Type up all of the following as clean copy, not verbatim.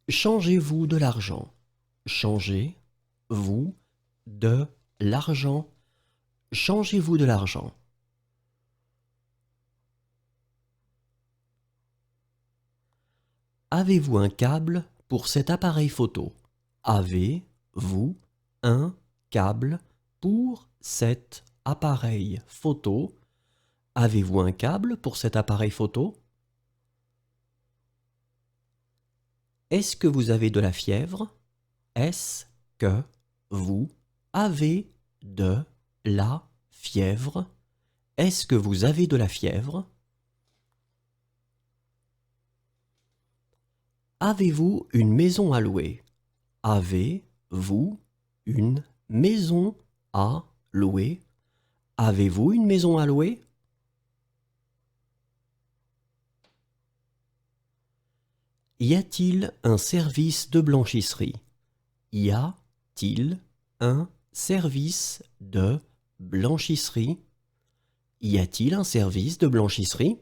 Changez-vous de l'argent. Changez-vous de l'argent. Changez-vous de l'argent. Avez-vous un câble pour cet appareil photo? Avez-vous un câble pour cet appareil photo? Avez-vous un câble pour cet appareil photo? Est-ce que vous avez de la fièvre? Est-ce que vous avez de la fièvre? Est-ce que vous avez de la fièvre? Avez-vous une maison à louer? Avez-vous une maison à louer? Avez-vous une maison à louer? Y a-t-il un service de blanchisserie? Y a-t-il un service de blanchisserie? Y a-t-il un service de blanchisserie?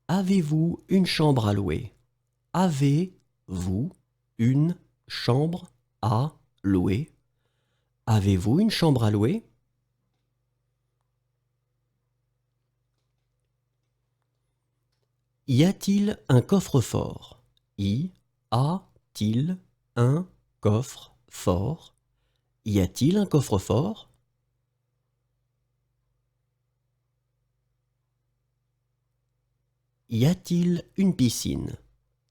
Avez-vous une chambre à louer? Avez-vous une chambre à louer? Avez-vous une chambre à louer? Y a-t-il un coffre-fort? Y a-t-il un coffre-fort? Y a-t-il un coffre-fort? Y a-t-il une piscine?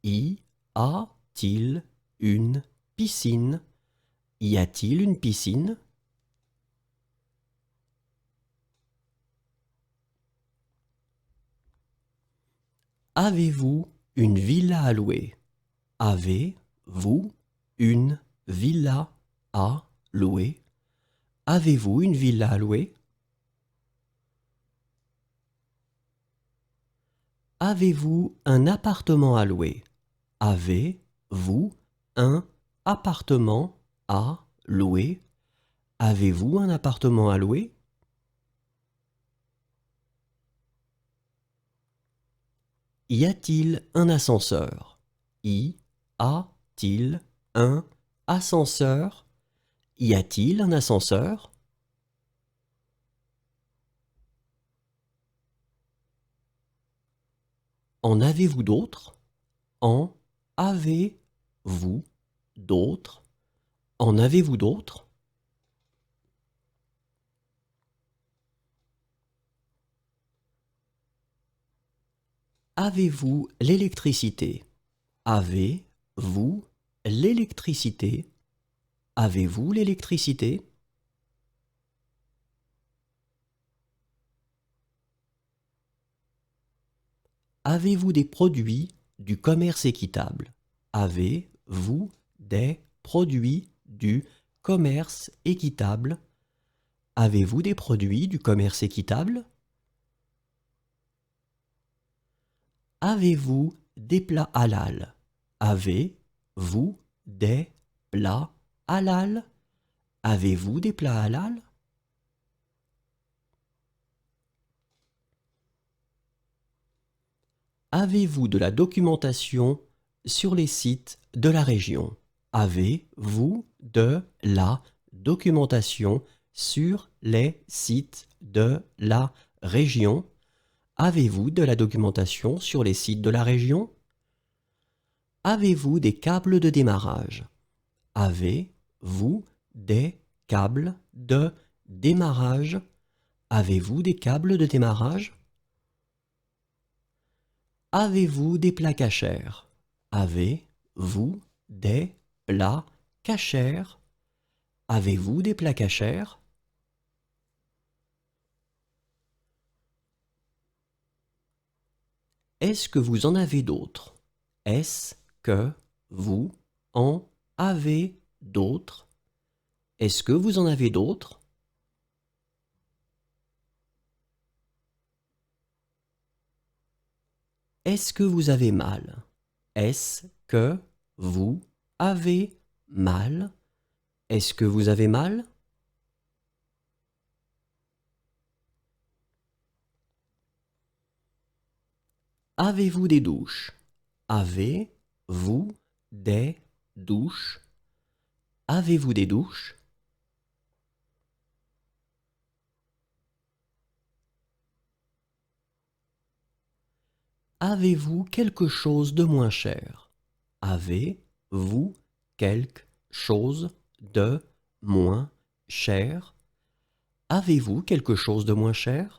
Y a-t-il une piscine? Y a-t-il une piscine? Avez-vous une villa à louer? Avez-vous une villa à louer? Avez-vous une villa à louer? Avez-vous un appartement à louer? Avez-vous un appartement à louer? Avez-vous un appartement à louer? Y a-t-il un ascenseur? Y a-t-il un ascenseur? Y a-t-il un ascenseur? En avez-vous d'autres? En avez-vous d'autres? En avez-vous d'autres? Avez-vous l'électricité? Avez-vous l'électricité? Avez-vous l'électricité? Avez-vous des produits du commerce équitable? Avez-vous des produits du commerce équitable? Avez-vous des produits du commerce équitable? Avez-vous des plats halal? Avez-vous des plats halal? Avez-vous des plats halal? Avez-vous de la documentation sur les sites de la région? Avez-vous de la documentation sur les sites de la région? Avez-vous de la documentation sur les sites de la région? Avez-vous des câbles de démarrage? Avez-vous des câbles de démarrage? Avez-vous des câbles de démarrage? Avez-vous des plats cachers? Avez-vous des plats cachers? Avez-vous des plats cachers? Est-ce que vous en avez d'autres? Est-ce que vous en avez d'autres? Est-ce que vous en avez d'autres? Est-ce que vous avez mal? Est-ce que vous avez mal? Est-ce que vous avez mal? Avez-vous des douches? Avez-vous des douches? Avez-vous des douches? Avez-vous quelque chose de moins cher? Avez-vous quelque chose de moins cher? Avez-vous quelque chose de moins cher?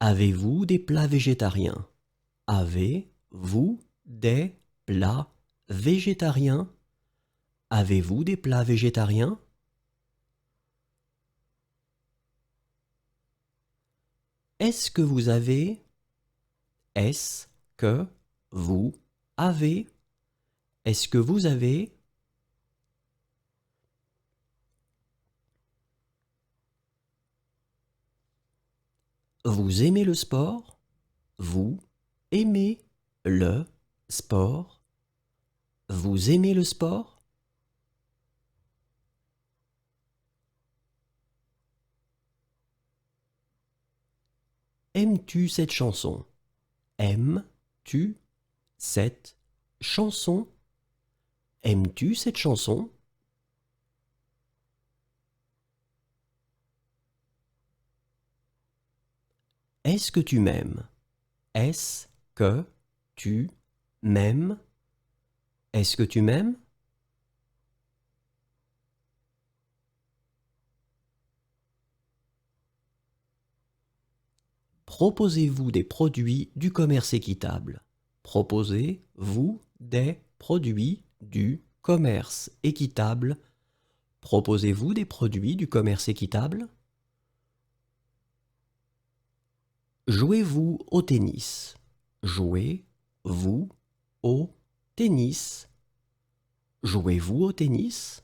Avez-vous des plats végétariens? Avez-vous des plats végétariens? Avez-vous des plats végétariens? Est-ce que vous avez? Est-ce que vous avez? Est-ce que vous avez? Vous aimez le sport? Vous aimez le sport? Vous aimez le sport? Aimes-tu cette chanson? Aimes-tu cette chanson? Aimes-tu cette chanson? Est-ce que tu m'aimes? Est-ce que tu m'aimes? Est-ce que tu m'aimes? Proposez-vous des produits du commerce équitable? Proposez-vous des produits du commerce équitable? Proposez-vous des produits du commerce équitable? Jouez-vous au tennis? Jouez-vous au tennis? Jouez-vous au tennis?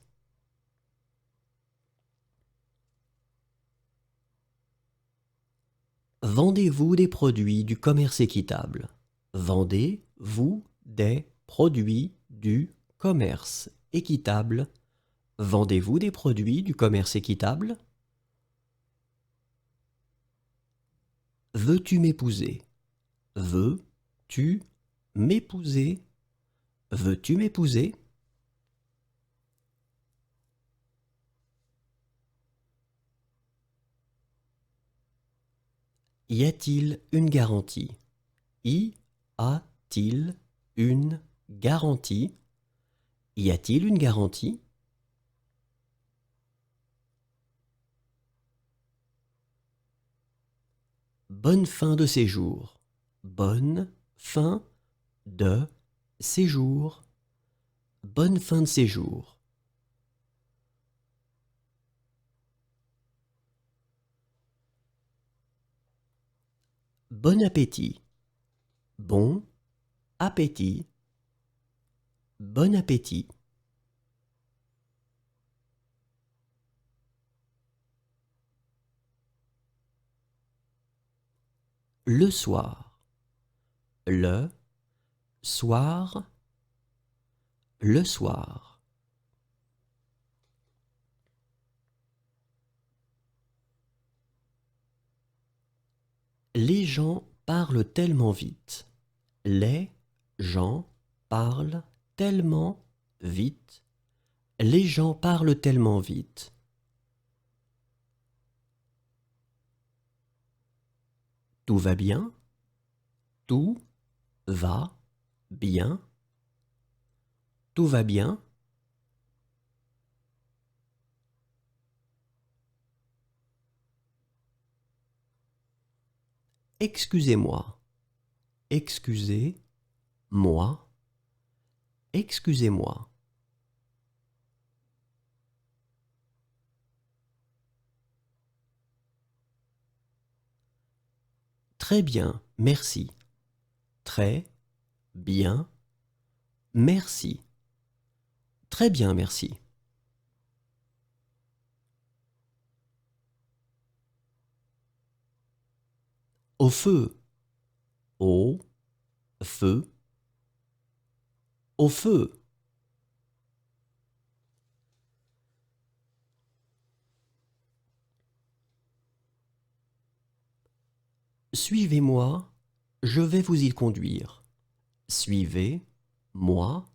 Vendez-vous des produits du commerce équitable? Vendez-vous des produits du commerce équitable? Vendez-vous des produits du commerce équitable? Veux-tu m'épouser? Veux-tu m'épouser? Veux-tu m'épouser? Y a-t-il une garantie? Y a-t-il une garantie? Y a-t-il une garantie? Bonne fin de séjour. Bonne fin de séjour. Bonne fin de séjour. Bon appétit. Bon appétit. Bon appétit. Le soir. Le soir. Le soir. Les gens parlent tellement vite. Les gens parlent tellement vite. Les gens parlent tellement vite. Tout va bien? Tout va bien? Tout va bien? Excusez-moi. Excusez-moi. Excusez-moi. Très bien, merci. Très bien, merci. Très bien, merci. Au feu. Au feu. Au feu. Suivez-moi Je vais vous y conduire. Suivez, moi,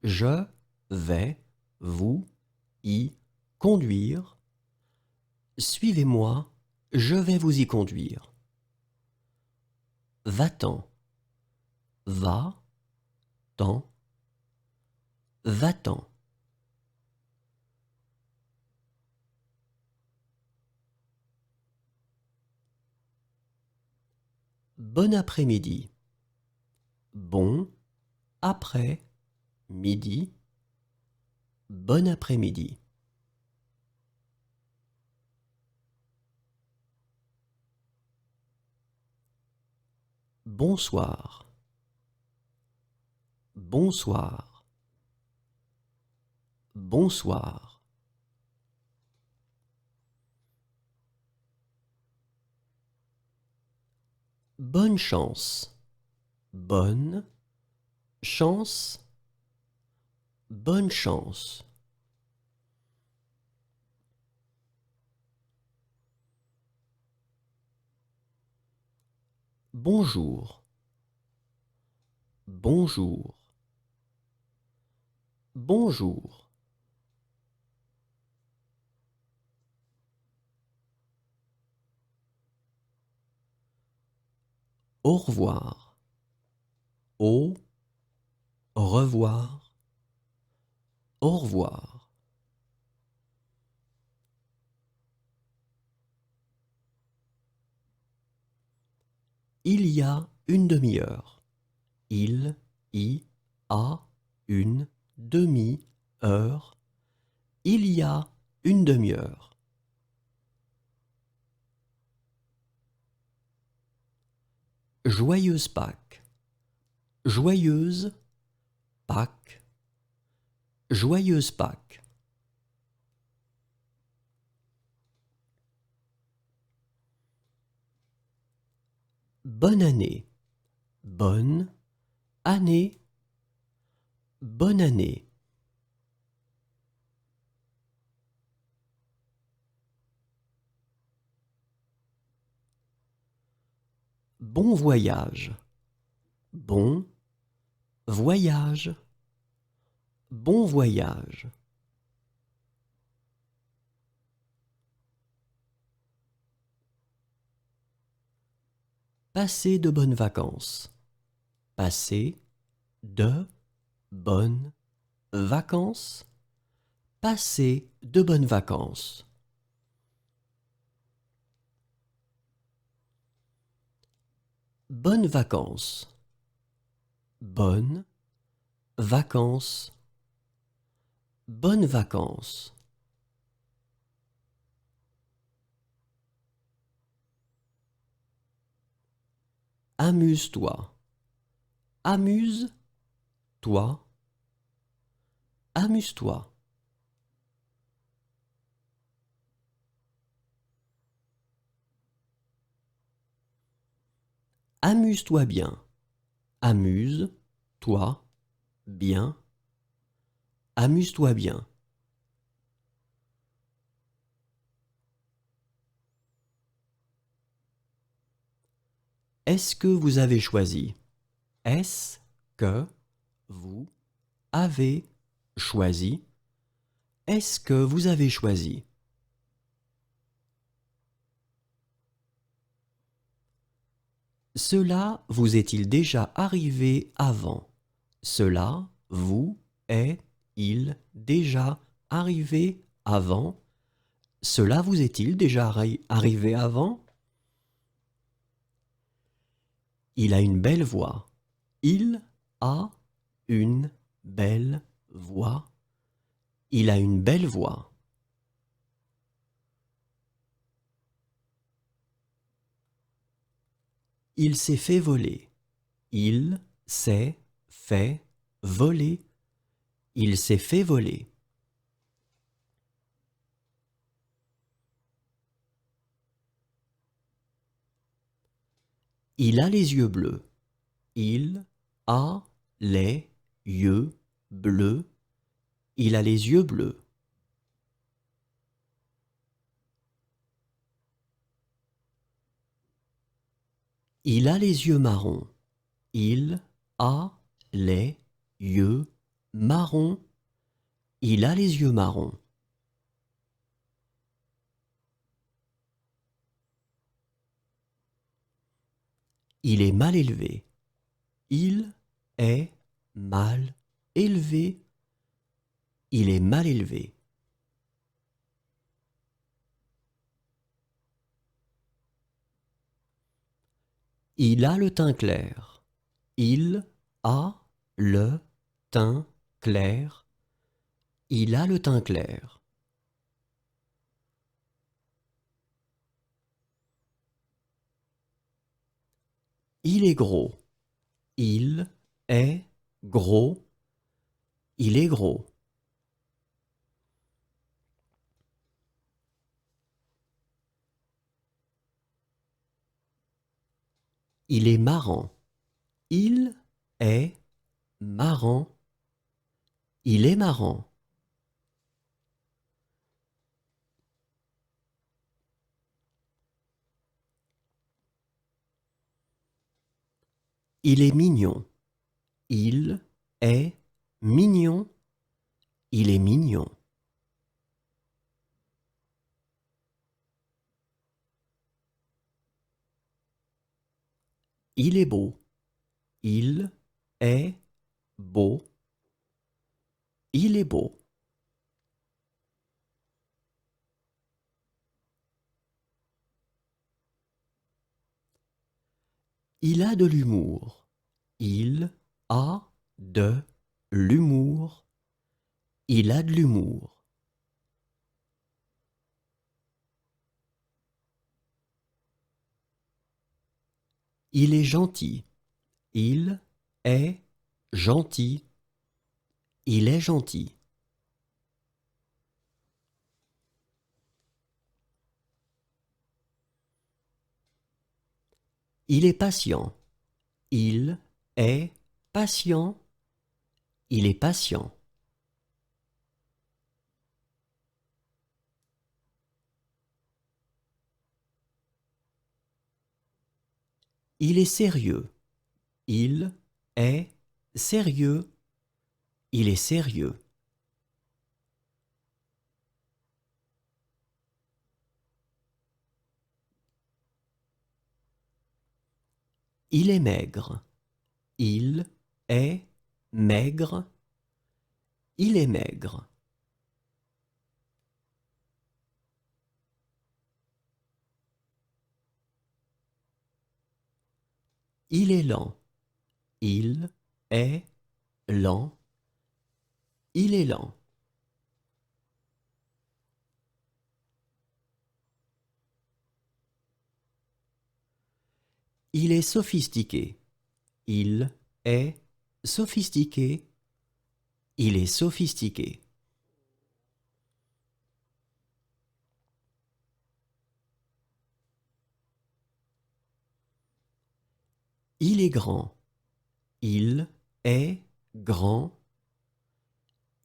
je vais vous y conduire. Suivez-moi, je vais vous y conduire. Va-t'en, va-t'en, va-t'en. Bon après-midi. Bon après-midi. Bon après-midi. Bonsoir. Bonsoir. Bonsoir. Bonne chance. Bonne chance. Bonne chance. Bonjour. Bonjour. Bonjour. Au revoir. Au revoir. Au revoir. Il y a une demi-heure. Il y a une demi-heure. Il y a une demi-heure. Joyeuse Pâques. Joyeuse Pâques. Joyeuse Pâques. Bonne année. Bonne année. Bonne année. Bon voyage. Bon voyage. Bon voyage. Passez de bonnes vacances. Passez de bonnes vacances. Passez de bonnes vacances. Bonnes vacances. Bonnes vacances. Bonnes vacances. Amuse-toi. Amuse-toi. Amuse-toi. Amuse-toi bien. Amuse-toi bien. Amuse-toi bien. Est-ce que vous avez choisi? Est-ce que vous avez choisi? Est-ce que vous avez choisi? Cela vous est-il déjà arrivé avant? Cela vous est-il déjà arrivé avant? Cela vous est-il déjà arrivé avant? Il a une belle voix. Il a une belle voix. Il a une belle voix. Il s'est fait voler. Il s'est fait voler. Il s'est fait voler. Il a les yeux bleus. Il a les yeux bleus. Il a les yeux bleus. Il a les yeux marrons. Il a les yeux marrons. Il a les yeux marrons. Il est mal élevé. Il est mal élevé. Il est mal élevé. Il a le teint clair. Il a le teint clair. Il a le teint clair. Il est gros. Il est gros. Il est gros. Il est marrant. Il est marrant. Il est marrant. Il est mignon. Il est mignon. Il est mignon. Il est beau. Il est beau. Il est beau. Il a de l'humour. Il a de l'humour. Il a de l'humour. Il est gentil. Il est gentil. Il est gentil. Il est patient. Il est patient. Il est patient. Il est sérieux. Il est sérieux. Il est sérieux. Il est maigre. Il est maigre. Il est maigre. Il est lent. Il est lent. Il est lent. Il est sophistiqué. Il est sophistiqué. Il est sophistiqué. Il est grand. Il est grand.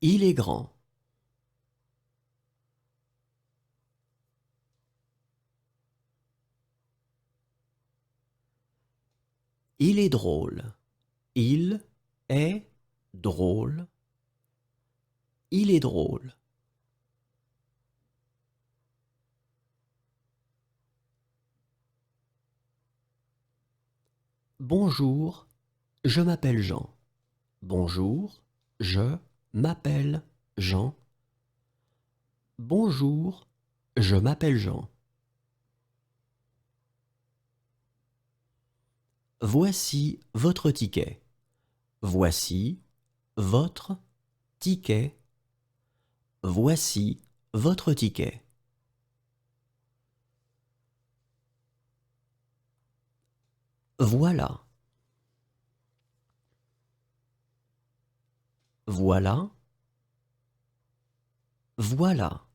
Il est grand. Il est drôle. Il est drôle. Il est drôle. Bonjour, je m'appelle Jean. Bonjour, je m'appelle Jean. Bonjour, je m'appelle Jean. Voici votre ticket. Voici votre ticket. Voici votre ticket. Voilà. Voilà. Voilà.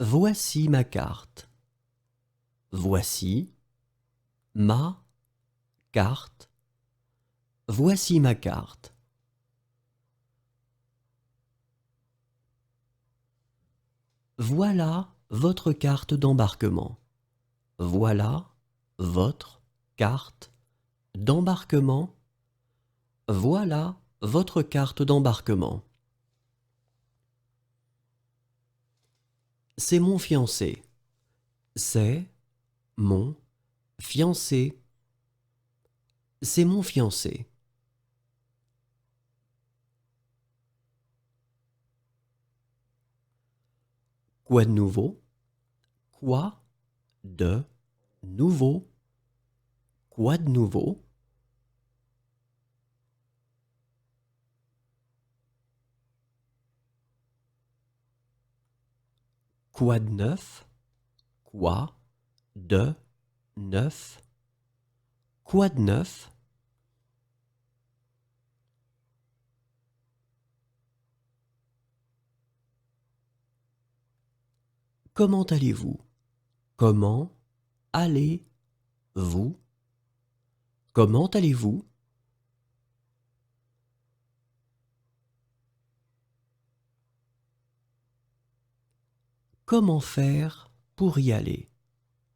Voici ma carte. Voici ma carte. Voici ma carte. Voilà votre carte d'embarquement. Voilà votre carte d'embarquement. Voilà votre carte d'embarquement. C'est mon fiancé. C'est mon fiancé. C'est mon fiancé. Quoi de nouveau? Quoi de nouveau? Quoi de nouveau? Quoi de neuf? Quoi de neuf? Quoi de neuf? Comment allez-vous? Comment allez-vous? Comment allez-vous? Comment faire pour y aller?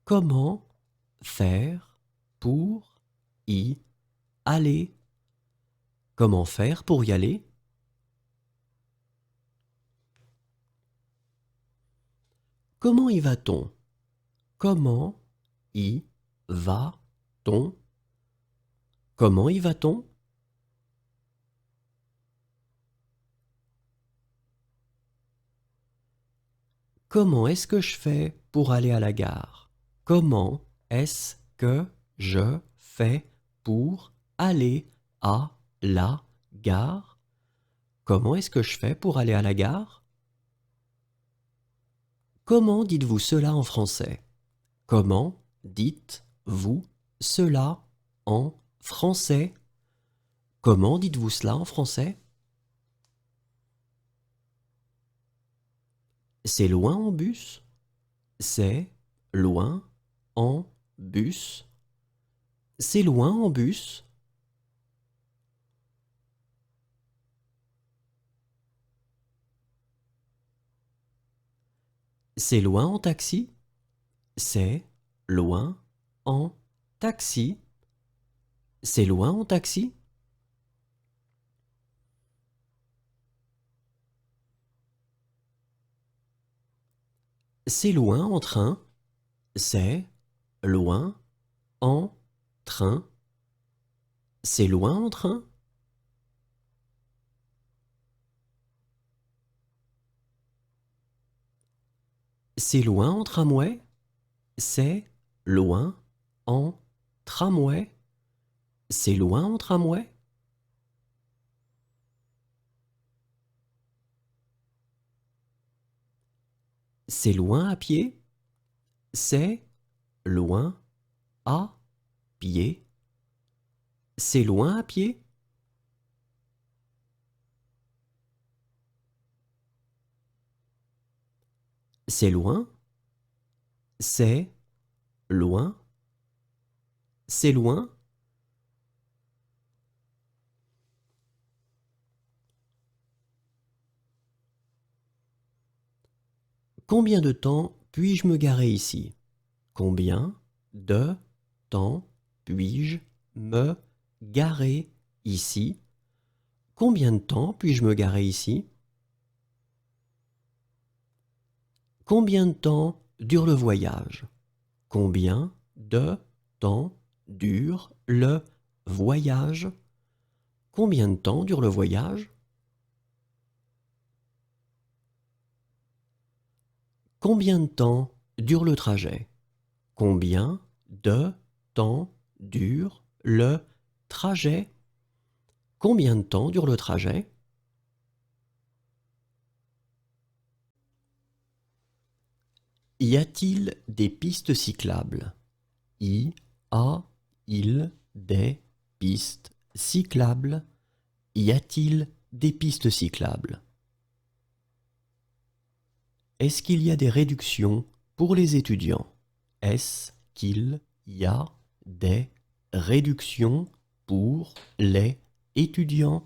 Comment faire pour y aller? Comment faire pour y aller? Comment y va-t-on? Comment y va-t-on? Comment y va-t-on? Comment est-ce que je fais pour aller à la gare? Comment est-ce que je fais pour aller à la gare? Comment est-ce que je fais pour aller à la gare? Comment dites-vous cela en français? Comment dites-vous cela en français? Comment dites-vous cela en français? C'est loin en bus? C'est loin en bus? C'est loin en bus? C'est loin en taxi? C'est loin en taxi? C'est loin en taxi? C'est loin en train? C'est loin en train? C'est loin en train? C'est loin en tramway? C'est loin en tramway? C'est loin en tramway? C'est loin à pied? C'est loin à pied? C'est loin à pied? C'est loin? C'est loin? C'est loin? Combien de temps puis-je me garer ici? Combien de temps puis-je me garer ici? Combien de temps puis-je me garer ici? Combien de temps dure le voyage? Combien de temps dure le voyage? Combien de temps dure le voyage? Combien de temps dure le trajet? Combien de temps dure le trajet? Combien de temps dure le trajet? Y a-t-il des pistes cyclables? Y a-il des pistes cyclables? Y a-t-il des pistes cyclables? Est-ce qu'il y a des réductions pour les étudiants? Est-ce qu'il y a des réductions pour les étudiants?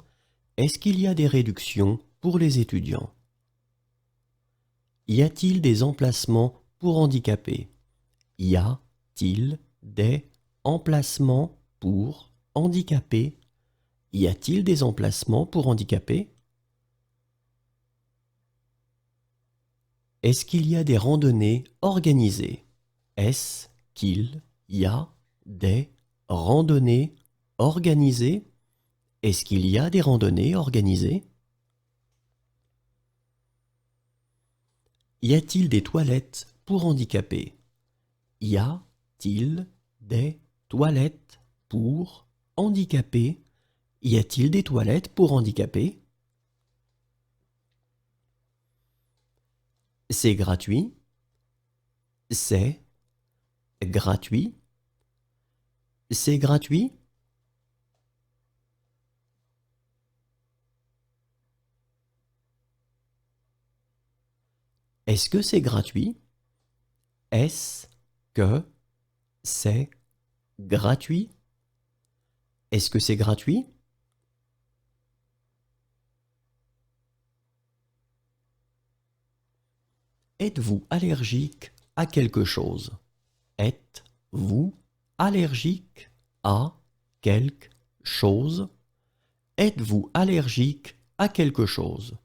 Est-ce qu'il y a des réductions pour les étudiants? Y a-t-il des emplacements pour handicapés? Y a-t-il des emplacements pour handicapés? Y a-t-il des emplacements pour handicapés? Est-ce qu'il y a des randonnées organisées? Est-ce qu'il y a des randonnées organisées? Est-ce qu'il y a des randonnées organisées? Y a-t-il des toilettes pour handicapés? Y a-t-il des toilettes pour handicapés? Y a-t-il des toilettes pour handicapés? C'est gratuit. C'est gratuit. C'est gratuit. Est-ce que c'est gratuit? Est-ce que c'est gratuit? Est-ce que c'est gratuit? Êtes-vous allergique à quelque chose? Êtes-vous allergique à quelque chose? Êtes-vous allergique à quelque chose?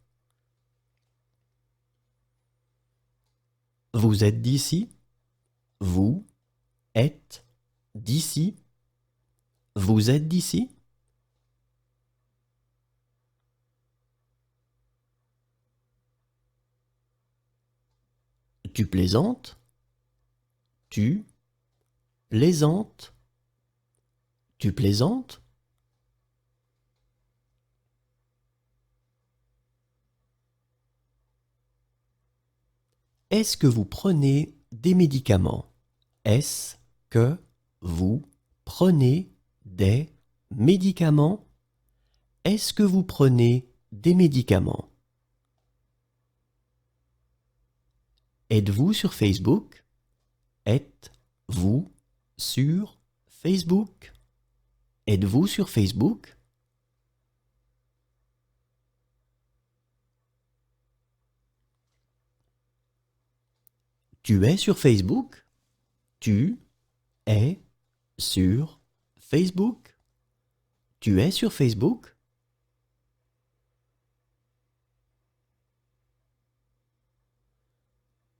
Vous êtes d'ici? Vous êtes d'ici? Vous êtes d'ici? Tu plaisantes? Tu plaisantes? Tu plaisantes? Est-ce que vous prenez des médicaments? Est-ce que vous prenez des médicaments? Est-ce que vous prenez des médicaments? Êtes-vous sur Facebook? Êtes-vous sur Facebook? Êtes-vous sur Facebook? Tu es sur Facebook? Tu es sur Facebook? Tu es sur Facebook?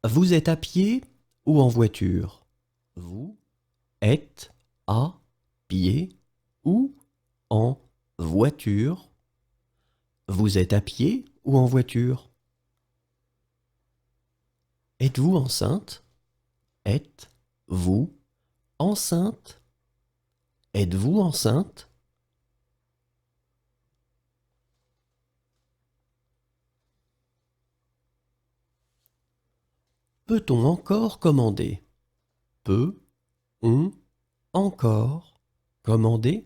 Vous êtes à pied ou en voiture? Vous êtes à pied ou en voiture? Vous êtes à pied ou en voiture? Êtes-vous enceinte? Êtes-vous enceinte? Êtes-vous enceinte? Peut-on encore commander? Peut-on encore commander?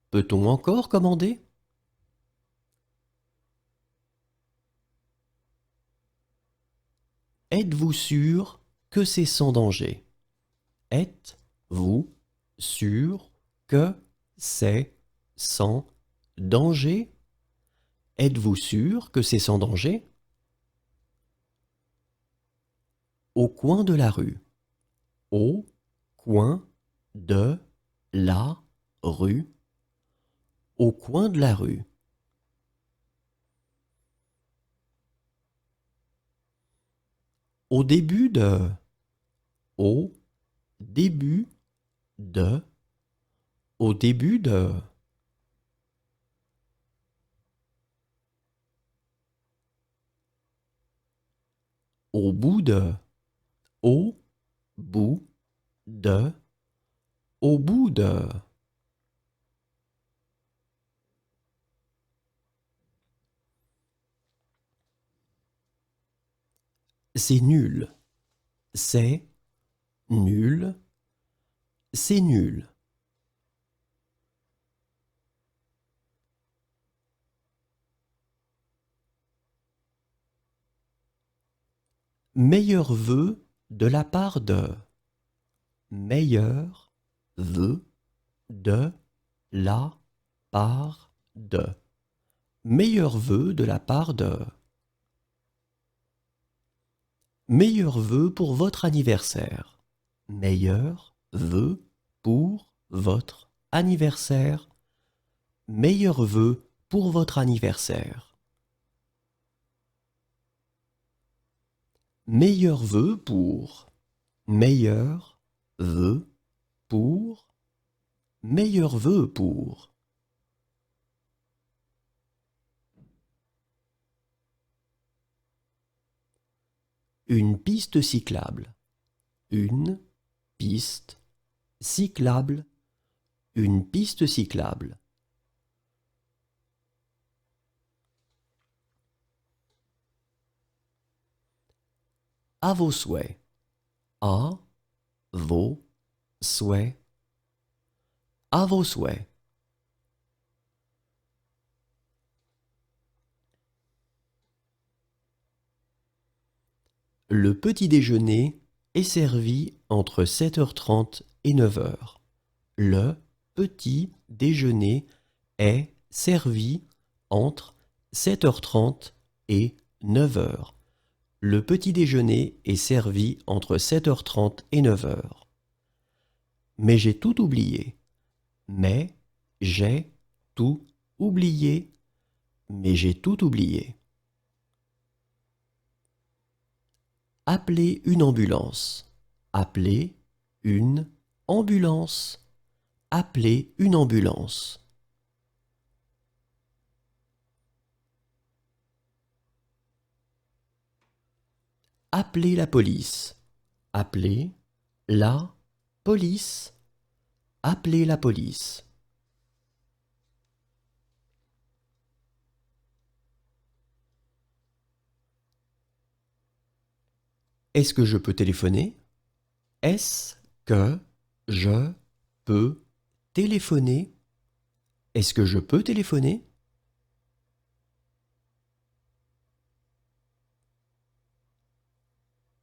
Peut-on encore commander? Êtes-vous sûr que c'est sans danger? Êtes-vous sûr que c'est sans danger? Êtes-vous sûr que c'est sans danger? Au coin de la rue. Au coin de la rue. Au coin de la rue. Au début de. Au début de. Au début de. Au bout de. Au bout de. Au bout de. C'est nul. C'est nul. C'est nul. Meilleur vœu de la part de. Meilleur vœu de la part de. Meilleur vœu de la part de. Meilleurs vœux pour votre anniversaire. Meilleurs vœux pour votre anniversaire. Meilleurs vœux pour votre anniversaire. Meilleurs vœux pour. Meilleurs vœux pour. Meilleurs vœux pour. Une piste cyclable. Une piste cyclable. Une piste cyclable. À vos souhaits. À vos souhaits. À vos souhaits. Le petit déjeuner est servi entre 7h30 et 9h. Le petit déjeuner est servi entre 7h30 et 9h. Le petit déjeuner est servi entre 7h30 et 9h. Mais j'ai tout oublié. Mais j'ai tout oublié. Mais j'ai tout oublié. Appelez une ambulance. Appelez une ambulance. Appelez une ambulance. Appelez la police. Appelez la police. Appelez la police. Est-ce que je peux téléphoner? Est-ce que je peux téléphoner? Est-ce que je peux téléphoner?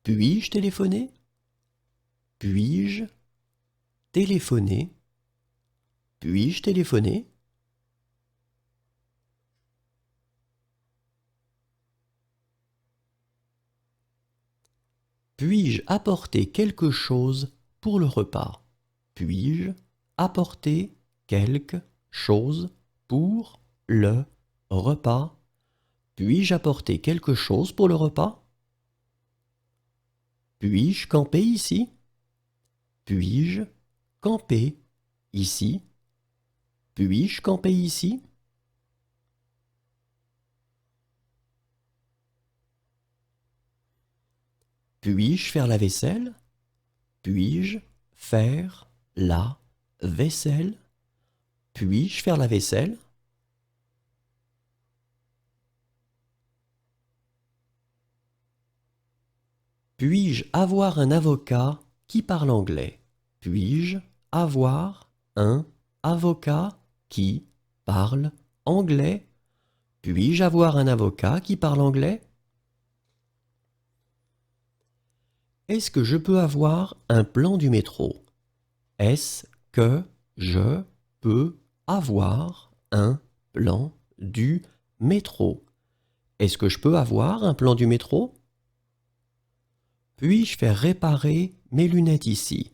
Puis-je téléphoner? Puis-je téléphoner? Puis-je téléphoner? Puis-je apporter quelque chose pour le repas? Puis-je apporter quelque chose pour le repas? Puis-je apporter quelque chose pour le repas? Puis-je camper ici? Puis-je camper ici? Puis-je camper ici? Puis-je faire la vaisselle? Puis-je faire la vaisselle? Puis-je faire la vaisselle? Puis-je avoir un avocat qui parle anglais? Puis-je avoir un avocat qui parle anglais? Puis-je avoir un avocat qui parle anglais? Est-ce que je peux avoir un plan du métro? Est-ce que je peux avoir un plan du métro? Est-ce que je peux avoir un plan du métro? Puis-je faire réparer mes lunettes ici?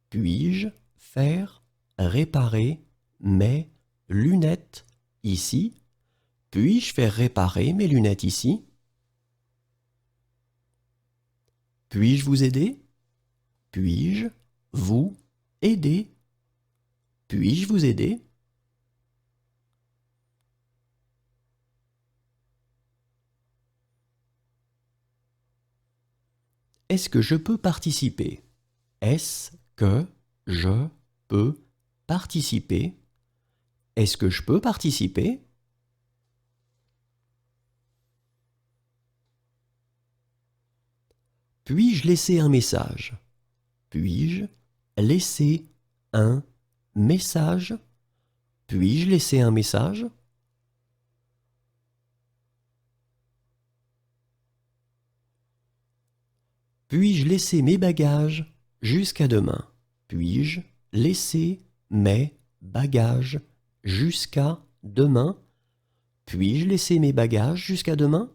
Puis-je faire réparer mes lunettes ici? Puis-je faire réparer mes lunettes ici? Puis-je vous aider? Puis-je vous aider? Puis-je vous aider? Est-ce que je peux participer? Est-ce que je peux participer? Est-ce que je peux participer? Puis-je laisser un message? Puis-je laisser un message? Puis-je laisser un message? Puis-je laisser mes bagages jusqu'à demain? Puis-je laisser mes bagages jusqu'à demain? Puis-je laisser mes bagages jusqu'à demain?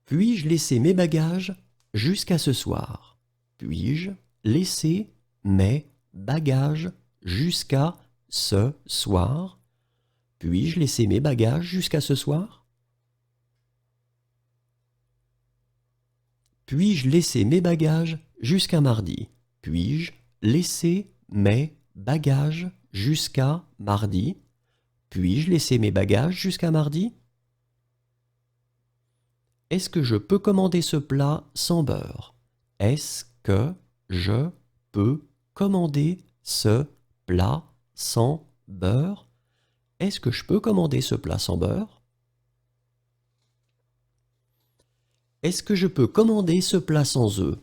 Puis-je laisser mes bagages jusqu'à ce soir? Puis-je laisser mes bagages jusqu'à ce soir? Puis-je laisser mes bagages jusqu'à ce soir? Puis-je laisser mes bagages jusqu'à mardi? Puis-je laisser mes bagages jusqu'à mardi? Puis-je laisser mes bagages jusqu'à mardi? Est-ce que je peux commander ce plat sans beurre? Est-ce que je peux commander ce plat sans beurre? Est-ce que je peux commander ce plat sans beurre? Est-ce que je peux commander ce plat sans œufs?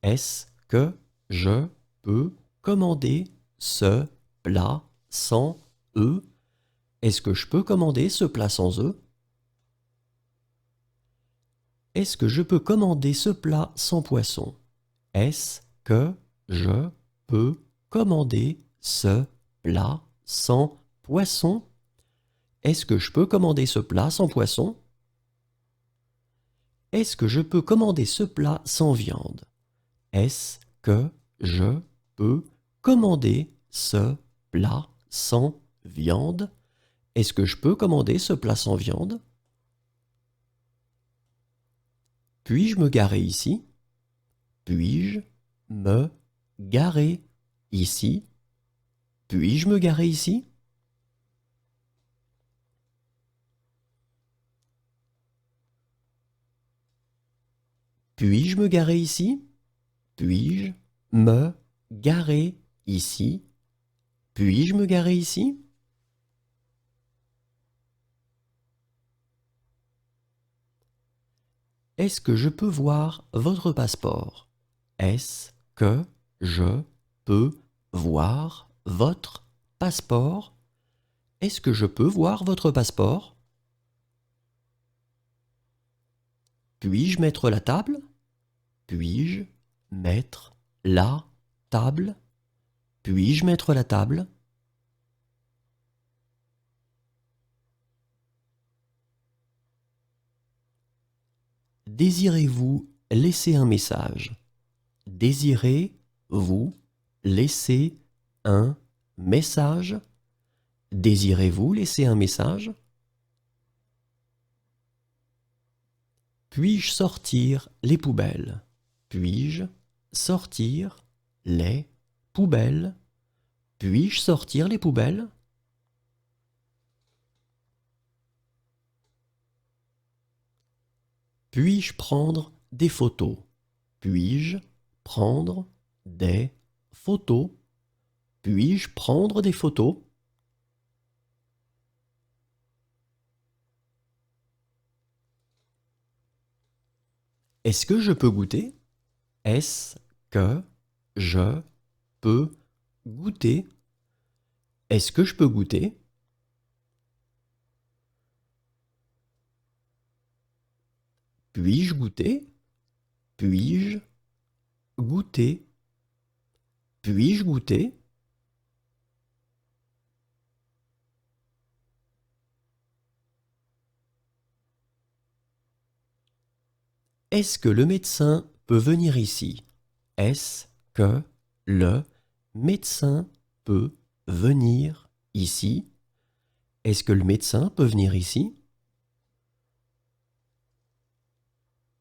Est-ce que je peux commander ce plat sans œufs? Est-ce que je peux commander ce plat sans œufs? Est-ce que je peux commander ce plat sans poisson? Est-ce que je peux commander ce plat sans poisson? Est-ce que je peux commander ce plat sans poisson? Est-ce que je peux commander ce plat sans viande? Est-ce que je peux commander ce plat sans viande? Est-ce que je peux commander ce plat sans viande? Puis-je me garer ici? Puis-je me garer ici? Puis-je me garer ici? Puis-je me garer ici? Puis-je me garer ici? Puis-je me garer ici? Est-ce que je peux voir votre passeport? Est-ce que je peux voir votre passeport? Est-ce que je peux voir votre passeport? Puis-je mettre la table? Puis-je mettre la table? Puis-je mettre la table? Désirez-vous laisser un message? Désirez-vous laisser un message? Désirez-vous laisser un message? Puis-je sortir les poubelles? Puis-je sortir les poubelles? Puis-je sortir les poubelles? Puis-je prendre des photos? Puis-je prendre des photos? Puis-je prendre des photos? Est-ce que je peux goûter? Est-ce que je peux goûter? Est-ce que je peux goûter? Puis-je goûter? Puis-je goûter? Puis-je goûter? Est-ce que le médecin peut venir ici? Est-ce que le médecin peut venir ici? Est-ce que le médecin peut venir ici?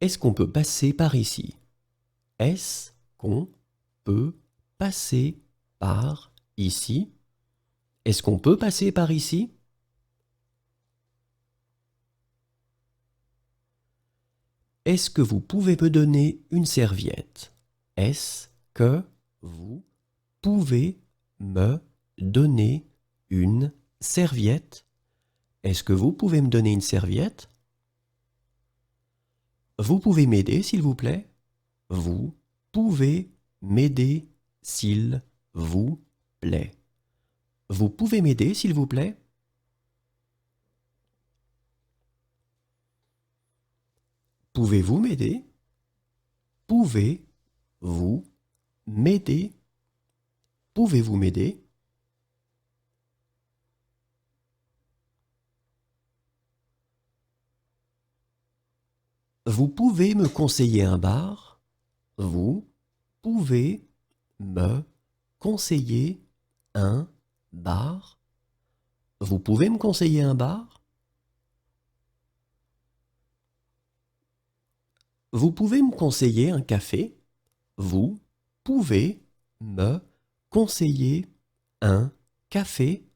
Est-ce qu'on peut passer par ici? Est-ce qu'on peut passer par ici? Est-ce qu'on peut passer par ici? Est-ce que vous pouvez me donner une serviette? Est-ce que vous pouvez me donner une serviette? Est-ce que vous pouvez me donner une serviette? Vous pouvez m'aider, s'il vous plaît? Vous pouvez m'aider, s'il vous plaît? Vous pouvez m'aider, s'il vous plaît? Pouvez-vous m'aider? Pouvez-vous m'aider? Pouvez-vous m'aider? Vous pouvez me conseiller un bar? Vous pouvez me conseiller un bar? Vous pouvez me conseiller un bar? Vous pouvez me conseiller un café? Vous pouvez me conseiller un café?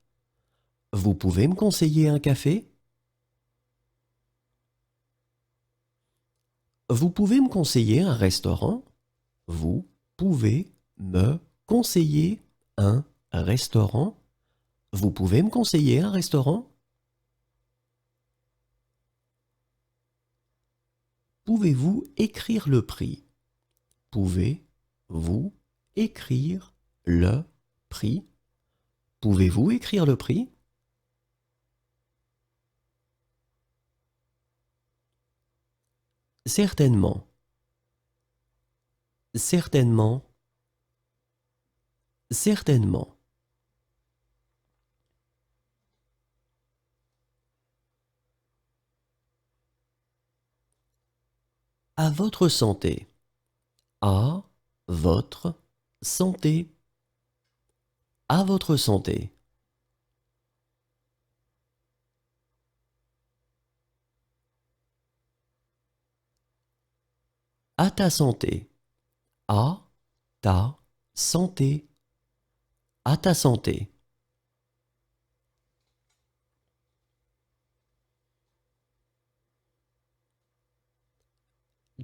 Vous pouvez me conseiller un café? Vous pouvez me conseiller un restaurant? Vous pouvez me conseiller un restaurant? Vous pouvez me conseiller un restaurant? Pouvez-vous écrire le prix? Pouvez-vous écrire le prix? Pouvez-vous écrire le prix? Certainement. Certainement. Certainement. À votre santé. À votre santé. À votre santé. À ta santé. À ta santé. À ta santé.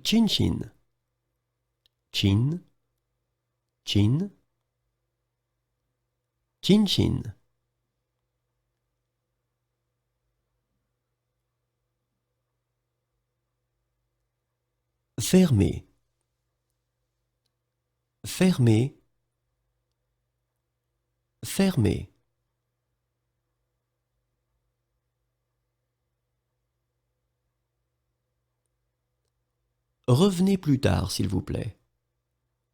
Chin chin. Chin. Chin. Chin chin. Fermé. Fermé. Fermé. Revenez plus tard, s'il vous plaît.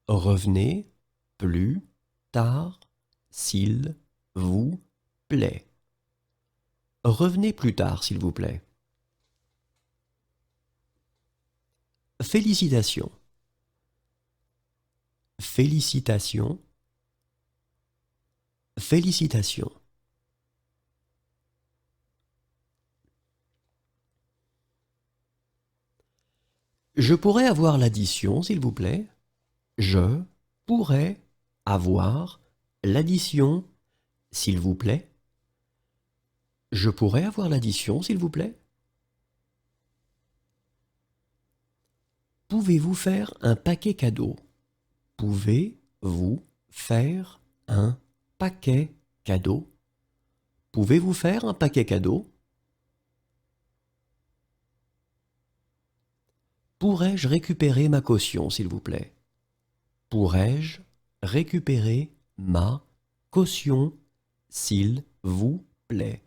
Revenez plus tard, s'il vous plaît. Revenez plus tard, s'il vous plaît. Félicitations. Félicitations. Félicitations. Je pourrais avoir l'addition, s'il vous plaît? Je pourrais avoir l'addition, s'il vous plaît? Je pourrais avoir l'addition, s'il vous plaît? Pouvez-vous faire un paquet cadeau? Pouvez-vous faire un paquet cadeau? Pouvez-vous faire un paquet cadeau? Pourrais-je récupérer ma caution, s'il vous plaît? Pourrais-je récupérer ma caution, s'il vous plaît?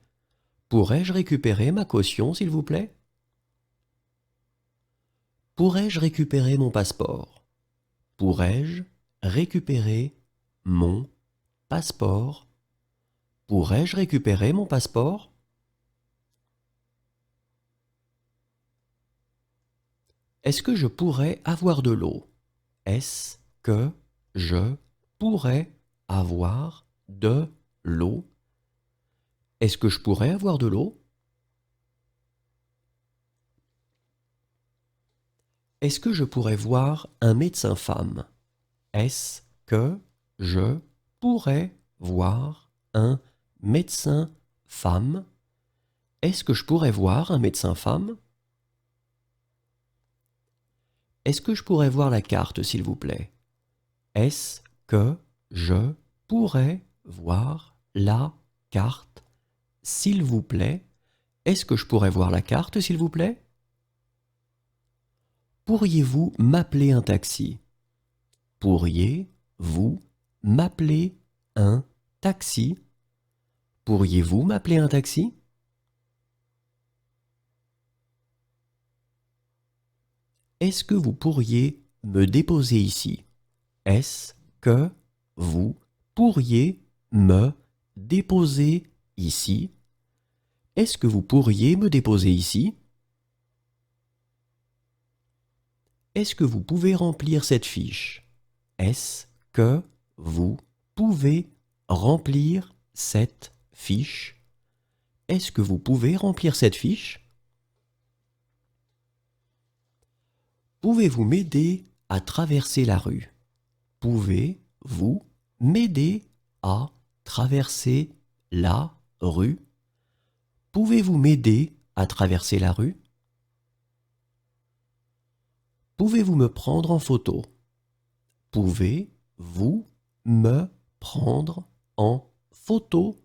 Pourrais-je récupérer ma caution, s'il vous plaît? Pourrais-je récupérer mon passeport? Pourrais-je récupérer mon passeport? Pourrais-je récupérer mon passeport? Est-ce que je pourrais avoir de l'eau? Est-ce que je pourrais avoir de l'eau? Est-ce que je pourrais avoir de l'eau? Est-ce que je pourrais voir un médecin femme? Est-ce que je pourrais voir un médecin femme? Est-ce que je pourrais voir un médecin femme? Est-ce que je pourrais voir la carte, s'il vous plaît? Est-ce que je pourrais voir la carte, s'il vous plaît? Est-ce que je pourrais voir la carte, s'il vous plaît? Pourriez-vous m'appeler un taxi? Pourriez-vous m'appeler un taxi? Pourriez-vous m'appeler un taxi? Est-ce que vous pourriez me déposer ici? Est-ce que vous pourriez me déposer ici? Est-ce que vous pourriez me déposer ici? Est-ce que vous pouvez remplir cette fiche? Est-ce que vous pouvez remplir cette fiche? Est-ce que vous pouvez remplir cette fiche? Pouvez-vous m'aider à traverser la rue? Pouvez-vous m'aider à traverser la rue? Pouvez-vous m'aider à traverser la rue? Pouvez-vous me prendre en photo? Pouvez-vous me prendre en photo?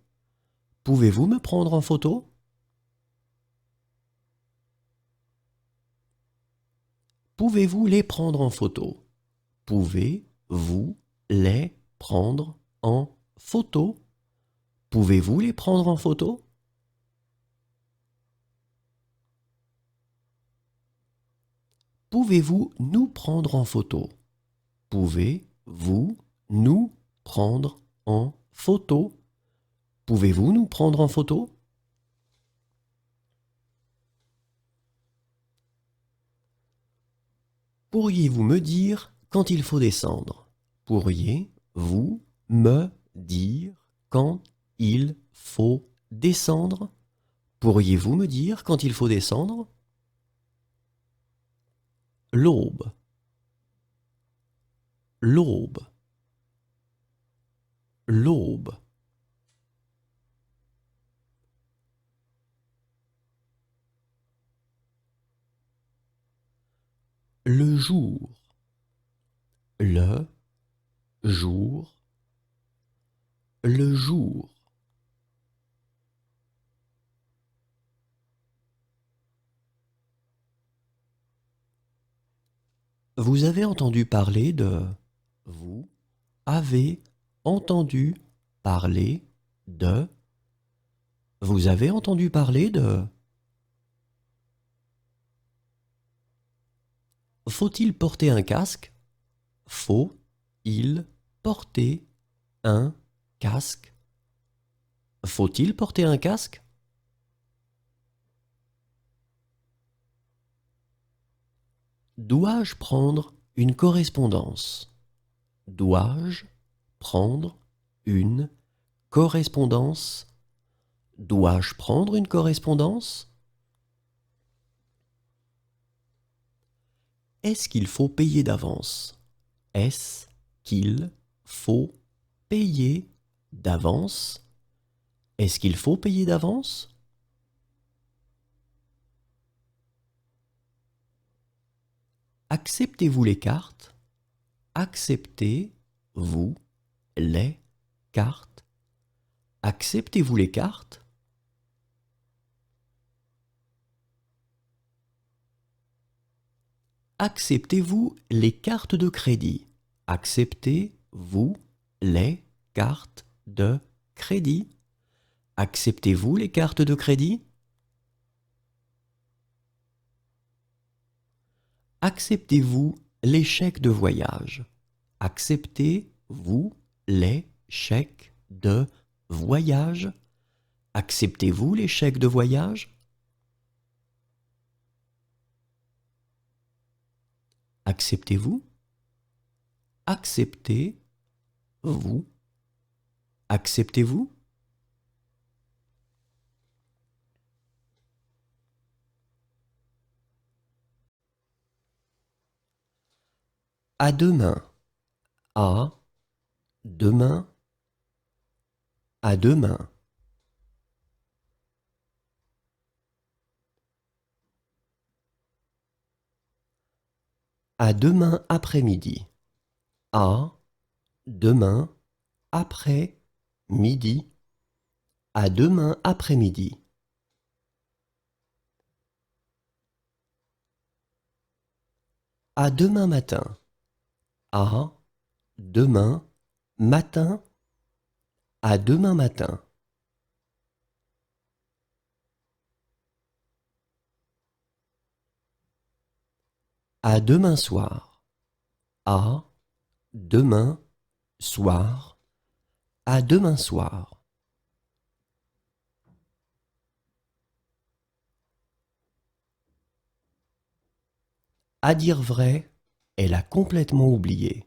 Pouvez-vous me prendre en photo? Pouvez-vous les prendre en photo? Pouvez-vous les prendre en photo? Pouvez-vous les prendre en photo? Pouvez-vous nous prendre en photo? Pouvez-vous nous prendre en photo? Pouvez-vous nous prendre en photo? Pourriez-vous me dire quand il faut descendre? Pourriez-vous me dire quand il faut descendre? Pourriez-vous me dire quand il faut descendre? L'aube, l'aube, l'aube. Le jour, le jour, le jour. Vous avez entendu parler de... Vous avez entendu parler de... Vous avez entendu parler de... Faut-il porter un casque? Faut-il porter un casque? Faut-il porter un casque? Dois-je prendre une correspondance? Dois-je prendre une correspondance? Dois-je prendre une correspondance? Est-ce qu'il faut payer d'avance? Est-ce qu'il faut payer d'avance? Est-ce qu'il faut payer d'avance? Acceptez-vous les cartes? Acceptez-vous les cartes? Acceptez-vous les cartes? Acceptez-vous les cartes de crédit? Acceptez-vous les cartes de crédit? Acceptez-vous les cartes de crédit? Acceptez-vous les chèques de voyage? Acceptez-vous les chèques de voyage? Acceptez-vous les chèques de voyage? Acceptez-vous? Acceptez-vous? Acceptez-vous? À demain. À demain. À demain. À demain après-midi. À demain après-midi. À demain après-midi. À demain matin. À demain matin. À demain matin. À demain soir. À demain soir. À demain soir. À dire vrai, elle a complètement oublié.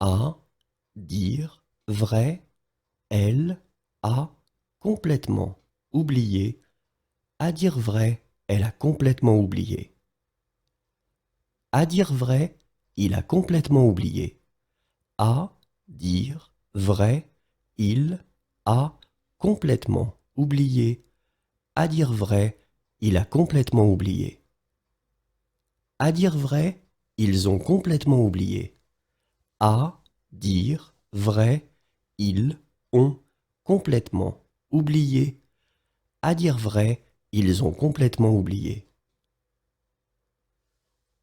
À dire vrai, elle a complètement oublié. À dire vrai, elle a complètement oublié. À dire vrai, il a complètement oublié. À dire vrai, il a complètement oublié. À dire vrai, il a complètement oublié. À dire vrai, ils ont complètement oublié. À dire vrai, ils ont complètement oublié. À dire vrai, ils ont complètement oublié.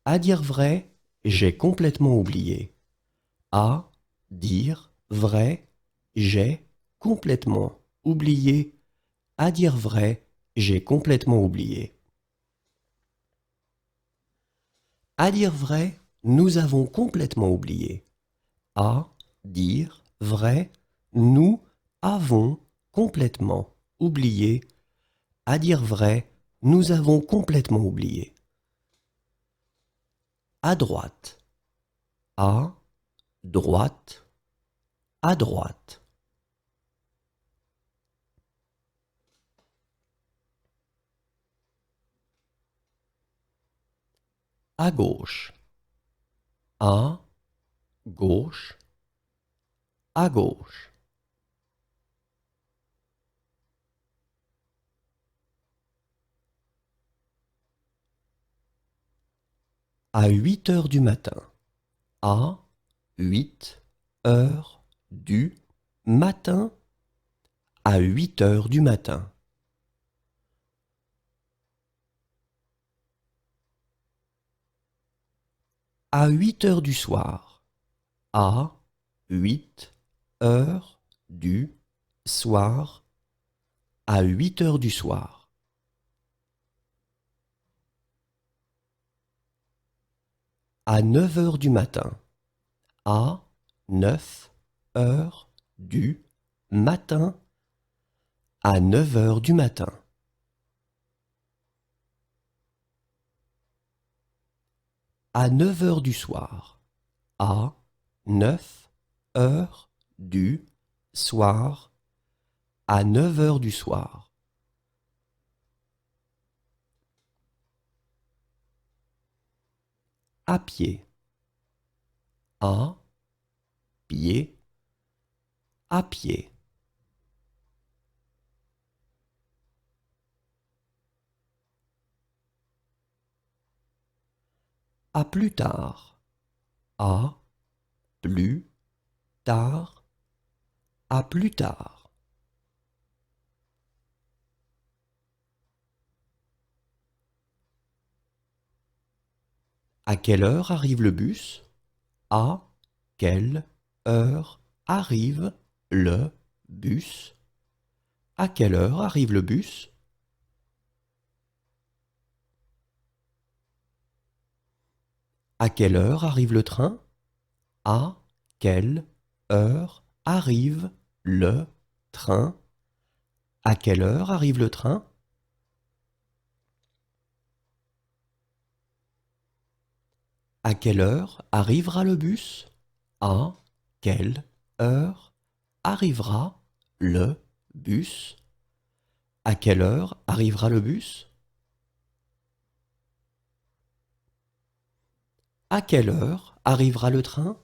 À dire vrai, j'ai complètement oublié. À dire vrai, j'ai complètement oublié. À dire vrai, j'ai complètement oublié. À dire vrai, nous avons complètement oublié. À dire vrai, nous avons complètement oublié. À dire vrai, nous avons complètement oublié. À droite. À droite. À droite. À gauche. À gauche. À gauche. À 8 heures du matin. À 8 heures du matin. À 8 heures du matin. À 8 heures du soir. À 8 heures du soir. À 8 heures du soir. À 9 heures du matin. À 9 heures du matin. À 9 heures du matin. À 9 heures du soir. À 9 heures du soir. À 9 heures du soir. À pied. À pied. À pied. À plus tard. À plus tard. À plus tard. À quelle heure arrive le bus? À quelle heure arrive le bus? À quelle heure arrive le bus? À quelle heure arrive le train? À quelle heure arrive le train? À quelle heure arrive le train? À quelle heure arrivera le bus? À quelle heure arrivera le bus? À quelle heure arrivera le bus? À quelle heure arrivera le train?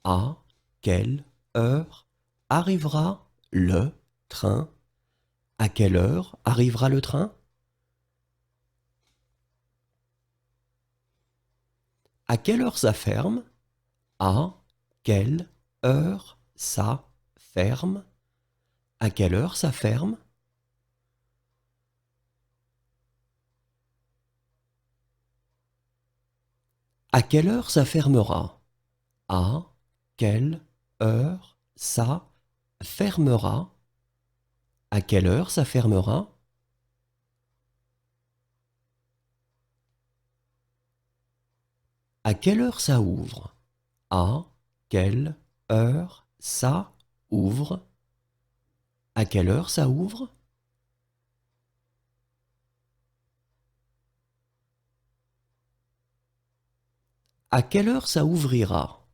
À quelle heure arrivera le train? À quelle heure arrivera le train? À quelle heure ça ferme? À quelle heure ça ferme? À quelle heure ça ferme? À quelle heure ça fermera? À quelle heure ça fermera? À quelle heure ça fermera? À quelle heure ça ouvre? À quelle heure ça ouvre? À quelle heure ça ouvre? À quelle heure ça ouvrira?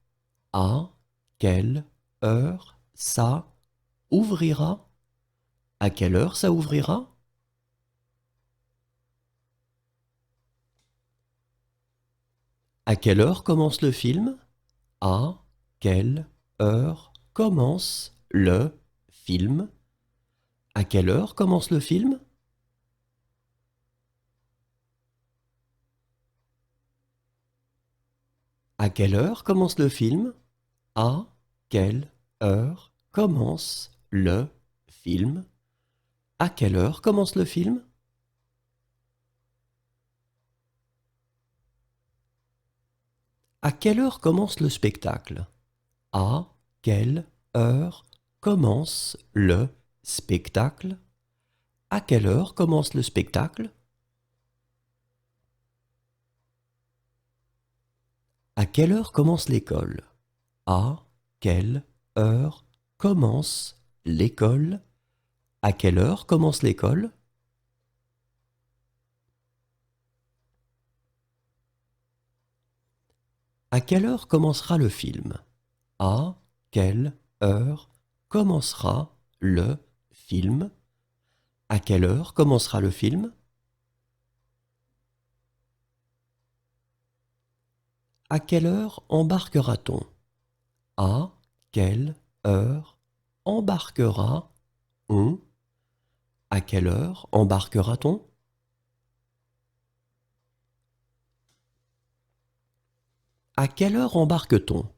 À quelle heure ça ouvrira? À quelle heure ça ouvrira? À quelle heure commence le film? À quelle heure commence le film? À quelle heure commence le film? À quelle heure commence le film? À quelle heure commence le film? À quelle heure commence le film? À quelle heure commence le spectacle? À quelle heure commence le spectacle? À quelle heure commence le spectacle? À quelle heure commence l'école? À quelle heure commence l'école? À quelle heure commence l'école? À quelle heure commencera le film? À quelle heure commencera le film? À quelle heure commencera le film? À quelle heure embarquera-t-on? À quelle heure embarquera-on? À quelle heure embarquera-t-on? À quelle heure embarque-t-on?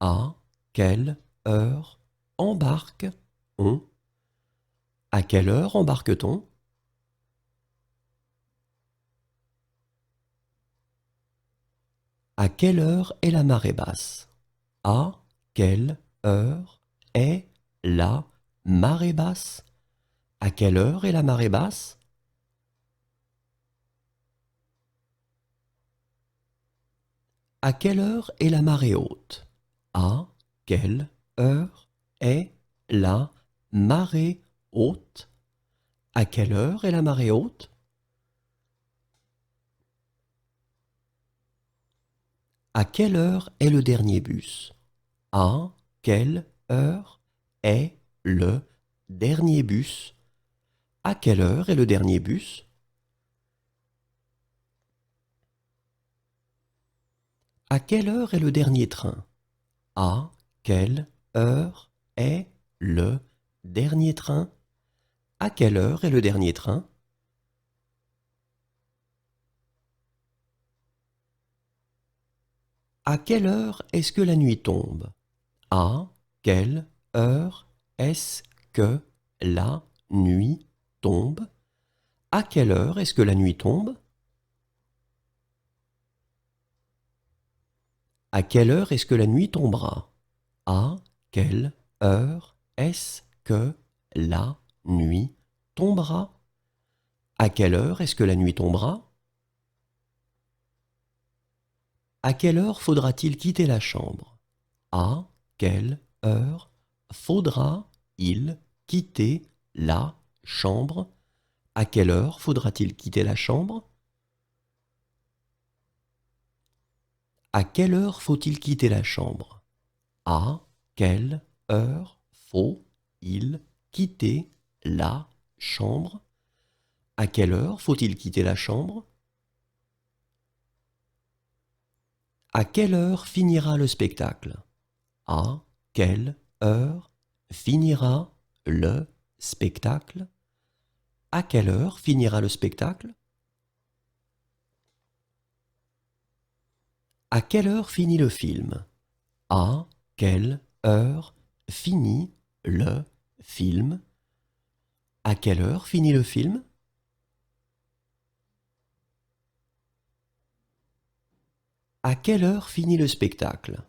À quelle heure embarque-on? À quelle heure embarque-t-on? À quelle heure est la marée basse? À quelle heure est la marée basse? À quelle heure est la marée basse? À quelle heure est la marée haute? À quelle heure est la marée haute? À quelle heure est la marée haute? À quelle heure est le dernier bus? À quelle heure est le dernier bus? À quelle heure est le dernier bus? À quelle heure est le dernier train? À quelle heure est le dernier train? À quelle heure est le dernier train? À quelle heure est-ce que la nuit tombe? À quelle heure est-ce que la nuit tombe? À quelle heure est-ce que la nuit tombe? À quelle heure est-ce que la nuit tombera? À quelle heure est-ce que la nuit tombera? À quelle heure est-ce que la nuit tombera? À quelle heure faudra-t-il quitter la chambre? À quelle heure faudra-il quitter la chambre? À quelle heure faudra-t-il quitter la chambre? À quelle heure faut-il quitter la chambre? À quelle heure faut-il quitter la chambre? À quelle heure faut-il quitter la chambre? À quelle heure finira le spectacle? À quelle heure finira le spectacle? À quelle heure finira le spectacle? À quelle heure finit le film? À quelle heure finit le film? À quelle heure finit le film? À quelle heure finit le spectacle?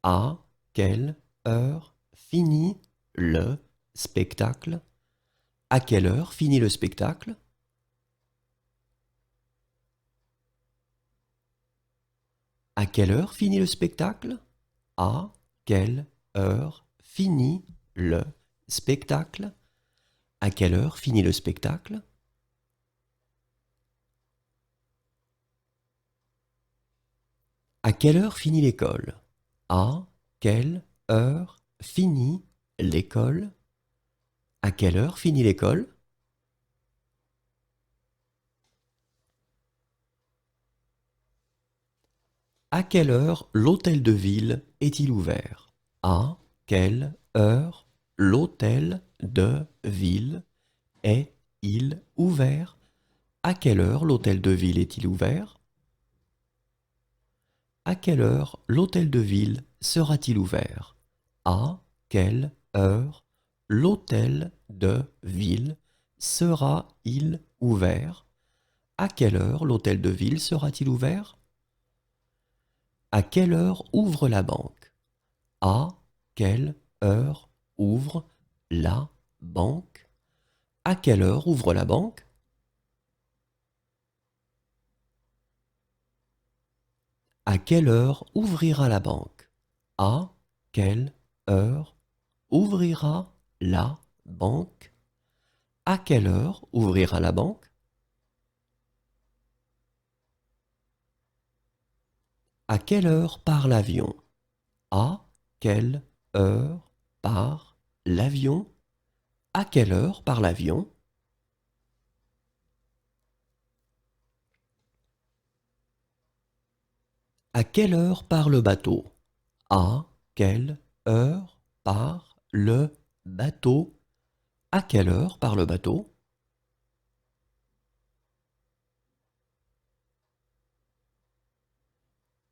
À quelle heure finit le spectacle? À quelle heure finit le spectacle? À quelle heure finit le spectacle? À quelle heure finit le spectacle? À quelle heure finit le spectacle? À quelle heure finit l'école? À quelle heure finit l'école? À quelle heure finit l'école? À quelle heure l'hôtel de ville est-il ouvert? À quelle heure l'hôtel de ville est-il ouvert? À quelle heure l'hôtel de ville est-il ouvert? À quelle heure l'hôtel de ville sera-t-il ouvert? À quelle heure l'hôtel de ville sera-il ouvert? À quelle heure l'hôtel de ville sera-t-il ouvert? À quelle heure ouvre la banque? À quelle heure ouvre la banque? À quelle heure ouvre la banque? À quelle heure ouvrira la banque? À quelle heure ouvrira la banque? À quelle heure ouvrira la banque? À quelle heure part l'avion? À quelle heure part l'avion? À quelle heure part l'avion? À quelle heure part le bateau? À quelle heure part le bateau? À quelle heure part le bateau?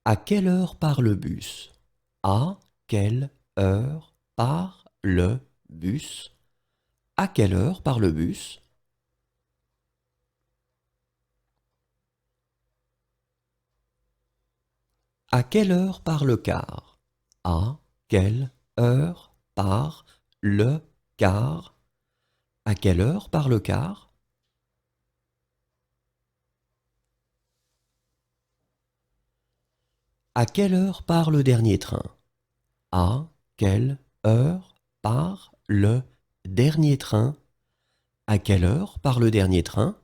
À quelle heure part le bus? À quelle heure part le bus? À quelle heure part le bus? À quelle heure part le car? À quelle heure part le car? À quelle heure part le car? À quelle heure part le dernier train? À quelle heure part le dernier train? À quelle heure part le dernier train?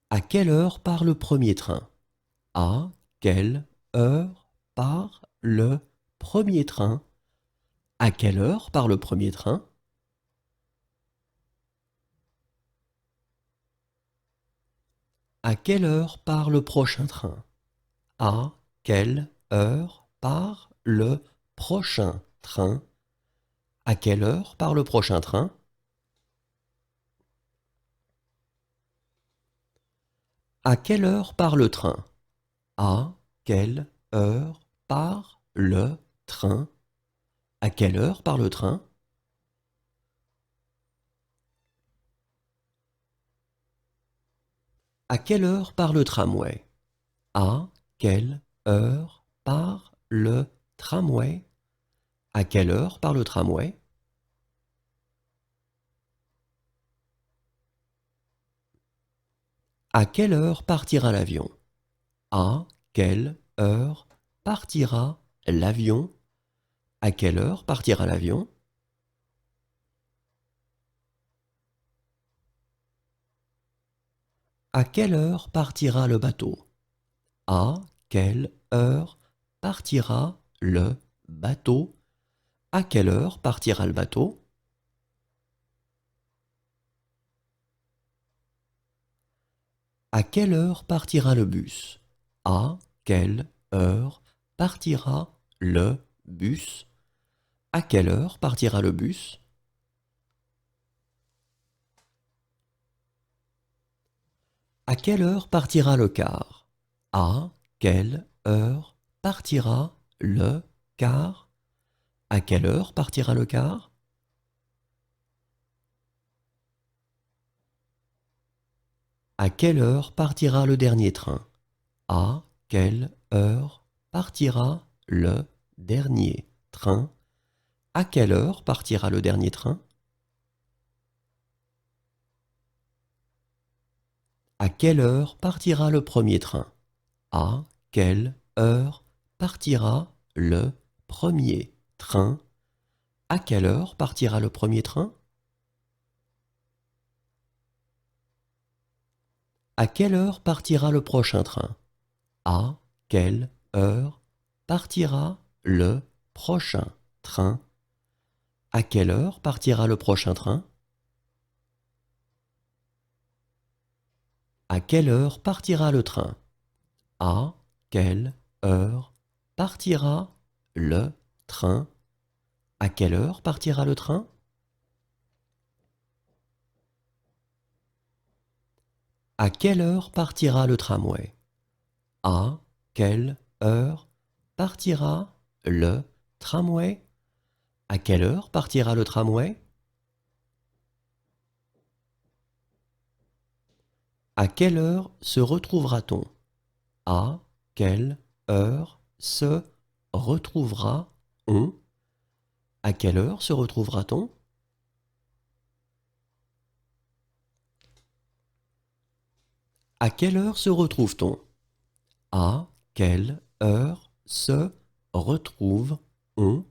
À quelle heure part le premier train? À quelle heure part le premier train? À quelle heure part le premier train? À quelle heure part le prochain train? À quelle heure part le prochain train? À quelle heure part le prochain train? À quelle heure part le train? À quelle heure part le train? À quelle heure part le train? À quelle heure part le tramway? À quelle heure part le tramway? À quelle heure part le tramway? À quelle heure partira l'avion? À quelle heure partira l'avion? À quelle heure partira l'avion? À quelle heure partira le bateau? À quelle heure partira le bateau? À quelle heure partira le bateau? À quelle heure partira le bus? À quelle heure partira le bus? À quelle heure partira le bus? À quelle heure partira le car? À quelle heure partira le car? À quelle heure partira le car? À quelle heure partira le dernier train? À quelle heure partira le dernier train? À quelle heure partira le dernier train? À quelle heure partira le premier train? À quelle heure partira le premier train? À quelle heure partira le premier train? À quelle heure partira le prochain train? À quelle heure partira le prochain train? À quelle heure partira le prochain train? À quelle heure partira le train? À quelle heure partira le train? À quelle heure partira le train? À quelle heure partira le tramway? À quelle heure partira le tramway? À quelle heure partira le tramway? À quelle heure se retrouvera-t-on? À quelle heure se retrouvera-on? À quelle heure se retrouvera-t-on? À quelle heure se retrouve-t-on? À quelle heure se retrouve-on?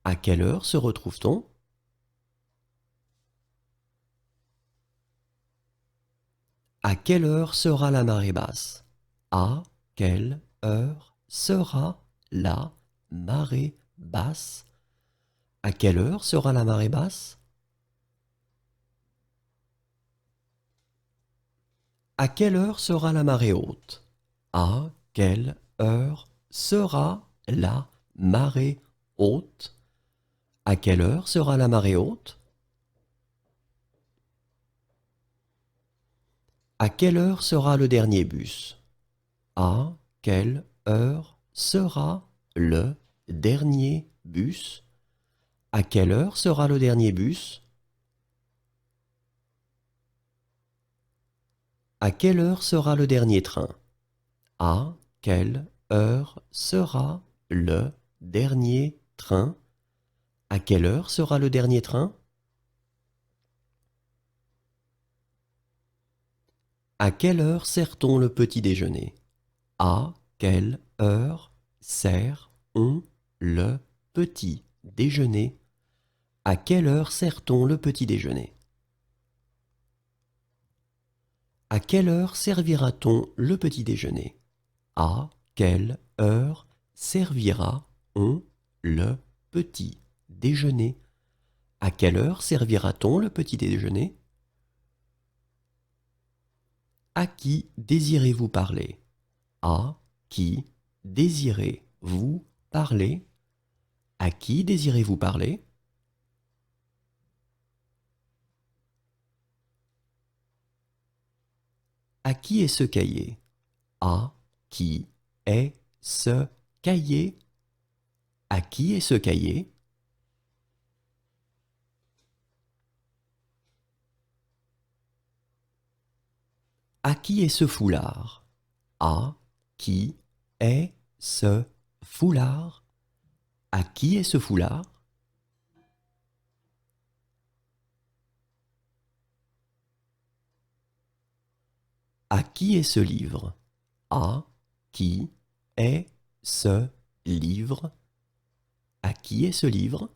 À quelle heure se retrouve-t-on? À quelle heure sera la marée basse? À quelle heure sera la marée basse? À quelle heure sera la marée basse? À quelle heure sera la marée haute? À quelle heure sera la marée haute? À quelle heure sera la marée haute? À quelle heure sera le dernier bus? À quelle heure sera le dernier bus? À quelle heure sera le dernier bus? À quelle heure sera le dernier train? À quelle heure sera le dernier train? À quelle heure sera le dernier train? À quelle heure sert-on le petit déjeuner? À quelle heure sert-on le petit déjeuner? À quelle heure sert-on le petit déjeuner? À quelle heure servira-t-on le petit déjeuner? À quelle heure servira-on le petit déjeuner? À quelle heure servira-t-on le petit déjeuner? À qui désirez-vous parler? À qui désirez-vous parler? À qui désirez-vous parler? À qui est ce cahier? À qui est ce cahier? À qui est ce cahier? À qui est ce foulard? À qui est ce foulard? À qui est ce foulard? À qui est ce livre? À qui est ce livre? À qui est ce livre?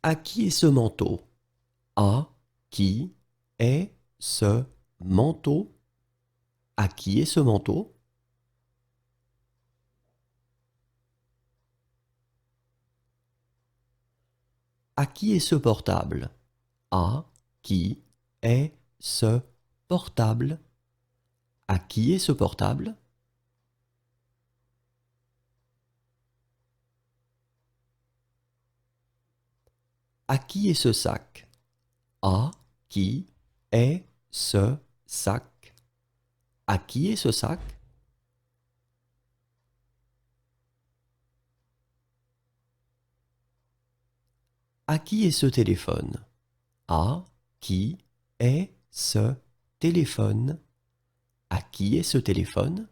À qui est ce manteau? À qui est ce manteau? À qui est ce manteau? À qui est ce portable? À qui est ce portable? À qui est ce portable? À qui est ce sac? À qui est ce sac? À qui est ce sac? À qui est ce téléphone? À qui est ce téléphone? À qui est ce téléphone?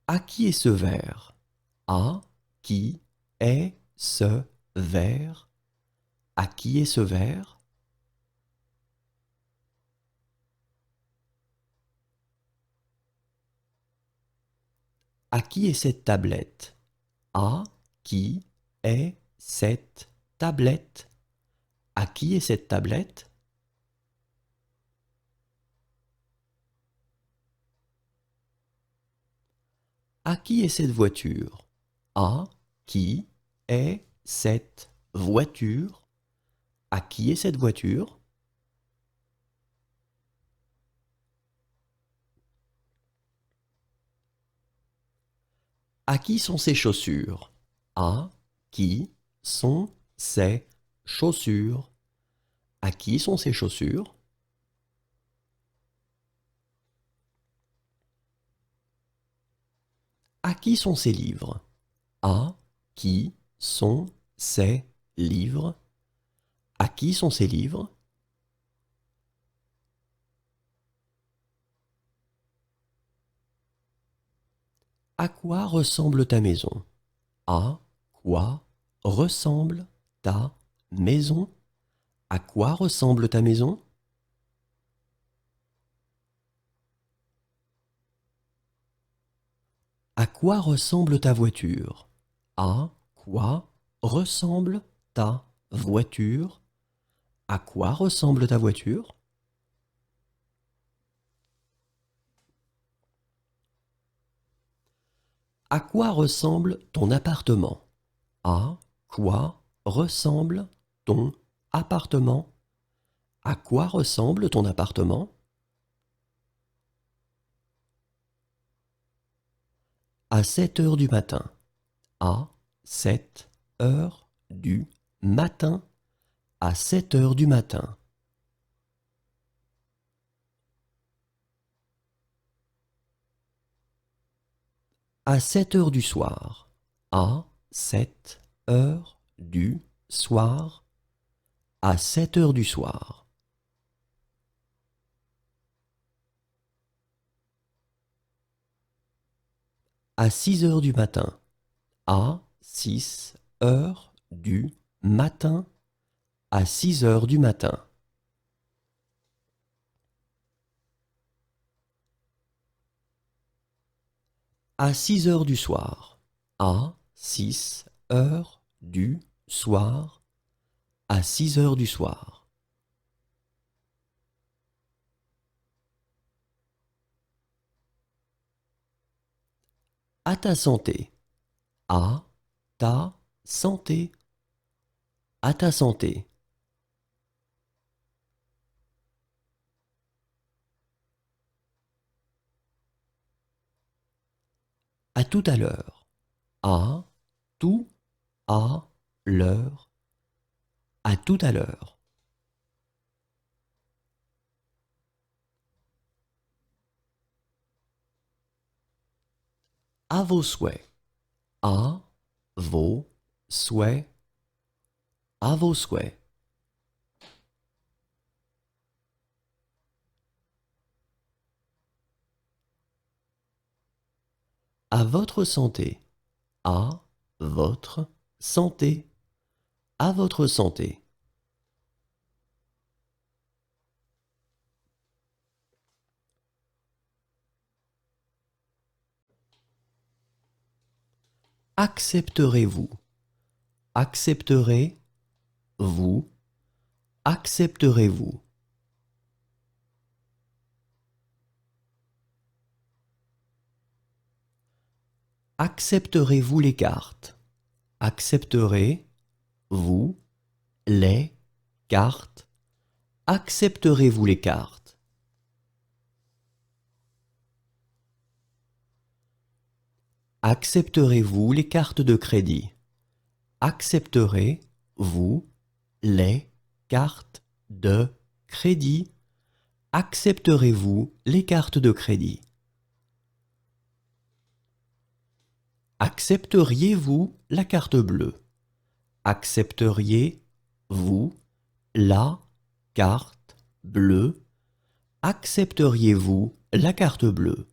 À qui est ce verre? À qui est ce verre? À qui est ce verre? À qui est cette tablette? À qui est cette tablette? À qui est cette tablette? À qui est cette voiture? À qui est cette voiture? À qui est cette voiture? À qui sont ces chaussures? À qui sont ces chaussures? À qui sont ces chaussures? À qui sont ces livres? À qui sont ces livres? À qui sont ces livres? À quoi ressemble ta maison? À quoi ressemble ta maison? À quoi ressemble ta maison? À quoi ressemble ta voiture? À quoi ressemble ta voiture? À quoi ressemble ta voiture? À quoi ressemble ton appartement? À quoi ressemble ton appartement? À quoi ressemble ton appartement? À 7 heures du matin. À 7 heures du matin. À 7 heures du matin. À 7 heures du soir. À 7 heures du soir. À 7 heures du soir. À 6 heures du matin. À 6 heures du matin. À 6 heures du matin. À 6 heures du soir. À 6 heures du soir. À 6 heures du soir. À ta santé. À ta santé. À ta santé. À tout à l'heure. À tout à l'heure. À tout à l'heure. À vos souhaits. À vos souhaits. À vos souhaits. À votre santé. À votre santé. À votre santé. Accepterez-vous? Accepterez-vous? Accepterez-vous? Accepterez-vous les cartes? Accepterez-vous les cartes? Accepterez-vous les cartes? Accepterez-vous les cartes de crédit? Accepterez-vous les cartes de crédit? Accepterez-vous les cartes de crédit? Accepteriez-vous la carte bleue? Accepteriez-vous la carte bleue? Accepteriez-vous la carte bleue?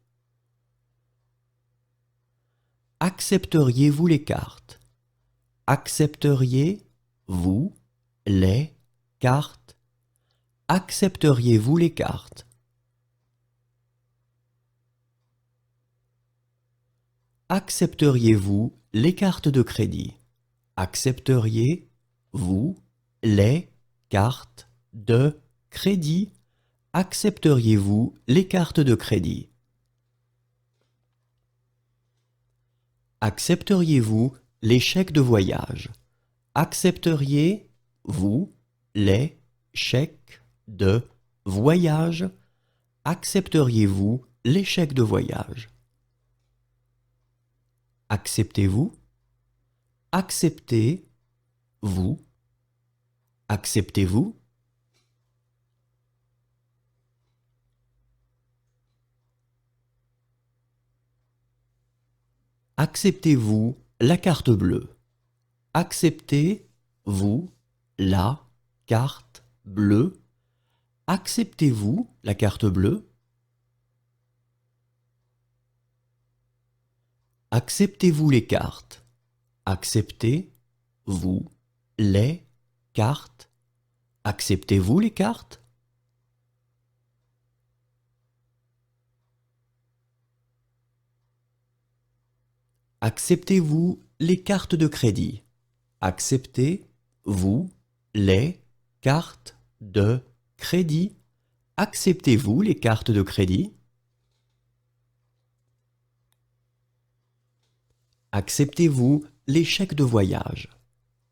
Accepteriez-vous les cartes? Accepteriez-vous les cartes? Accepteriez-vous les cartes? Accepteriez-vous les cartes de crédit? Accepteriez-vous les cartes de crédit? Accepteriez-vous les cartes de crédit? Accepteriez-vous les chèques de voyage? Accepteriez-vous les chèques de voyage? Accepteriez-vous les chèques de voyage? Acceptez-vous? Acceptez-vous? Acceptez-vous? Acceptez-vous la carte bleue? Acceptez-vous la carte bleue? Acceptez-vous la carte bleue? Acceptez-vous les cartes? Acceptez-vous les cartes? Acceptez-vous les cartes? Acceptez-vous les cartes de crédit? Acceptez-vous les cartes de crédit? Acceptez-vous les cartes de crédit? Acceptez-vous les chèques de voyage?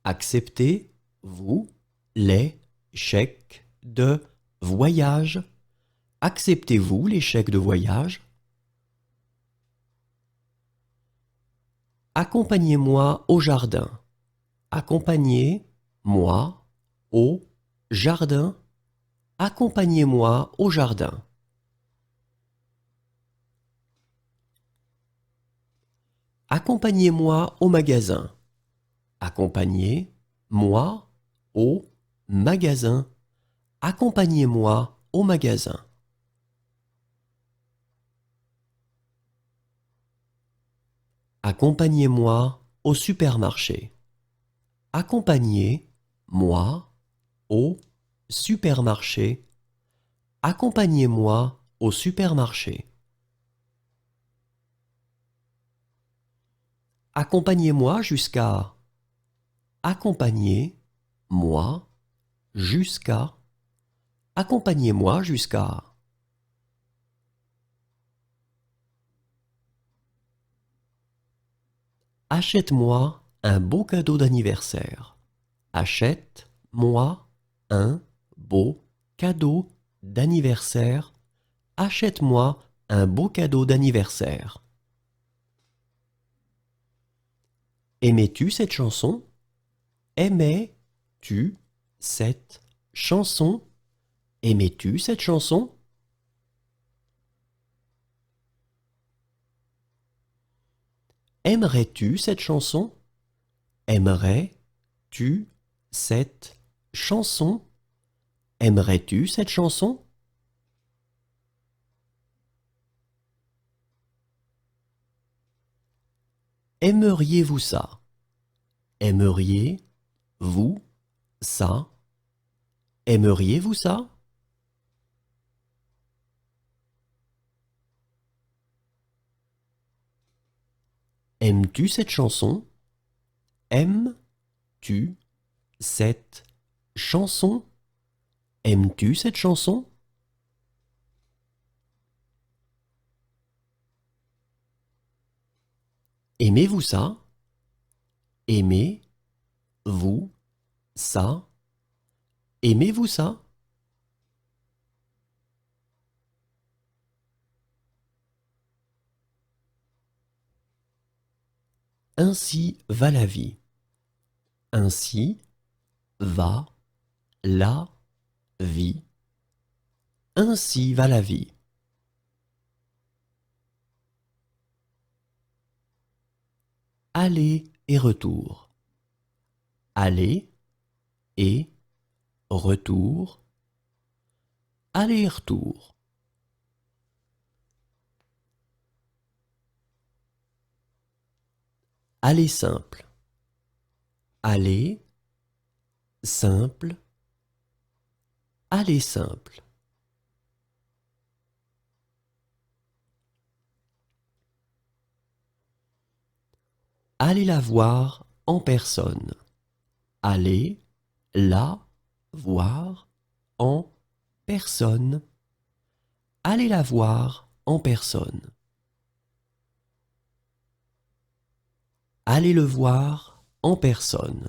Acceptez-vous les chèques de voyage? Acceptez-vous les chèques de voyage? Accompagnez-moi au jardin. Accompagnez-moi au jardin. Accompagnez-moi au jardin. Accompagnez-moi au magasin. Accompagnez-moi au magasin. Accompagnez-moi au magasin. Accompagnez-moi au supermarché. Accompagnez-moi au supermarché. Accompagnez-moi au supermarché. Accompagnez-moi jusqu'à. Accompagnez-moi jusqu'à. Accompagnez-moi jusqu'à. Achète-moi un beau cadeau d'anniversaire. Achète-moi un beau cadeau d'anniversaire. Achète-moi un beau cadeau d'anniversaire. Aimais-tu cette chanson? Aimais-tu cette chanson? Aimais-tu cette chanson? Aimerais-tu cette chanson? Aimerais-tu cette chanson? Aimerais-tu cette chanson? Aimeriez-vous ça? Aimeriez-vous ça? Aimeriez-vous ça? Aimes-tu cette chanson? Aimes-tu cette chanson? Aimes-tu cette chanson? Aimez-vous ça? Aimez-vous ça? Aimez-vous ça? Ainsi va la vie. Ainsi va la vie. Ainsi va la vie. Aller et retour. Aller et retour. Aller et retour. Aller simple. Aller simple. Aller simple. Allez la voir en personne. Allez la voir en personne. Allez la voir en personne. Allez le voir en personne.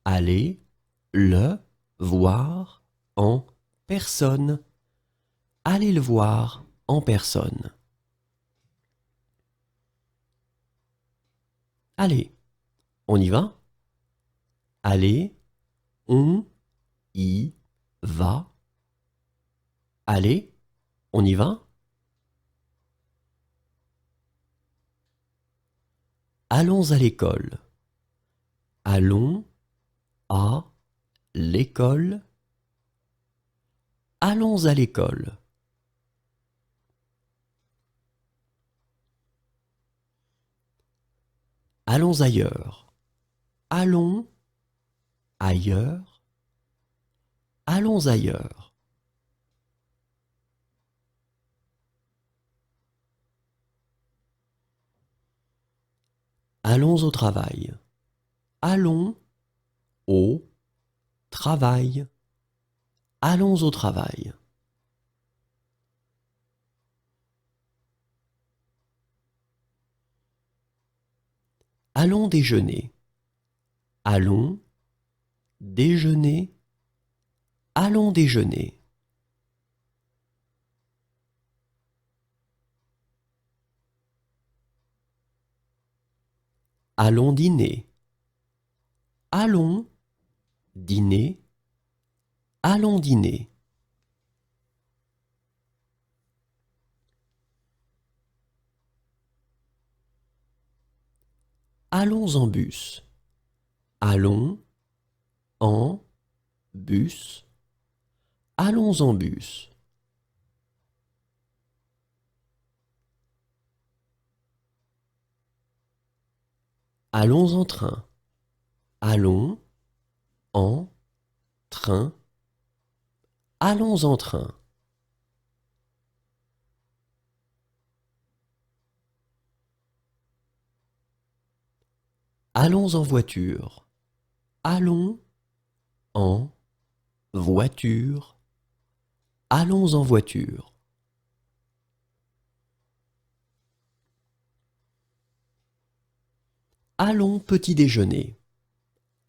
Allez le voir en personne. Allez le voir en personne. Allez, on y va? Allez, on y va. Allez, on y va? Allons à l'école. Allons à l'école. Allons à l'école. Allons ailleurs. Allons ailleurs. Allons ailleurs. Allons au travail. Allons au travail. Allons au travail. Allons déjeuner. Allons déjeuner. Allons déjeuner. Allons dîner. Allons dîner. Allons dîner. Allons en bus. Allons en bus. Allons en bus. Allons en train. Allons en train. Allons en train. Allons en voiture. Allons en voiture. Allons en voiture. Allons petit déjeuner.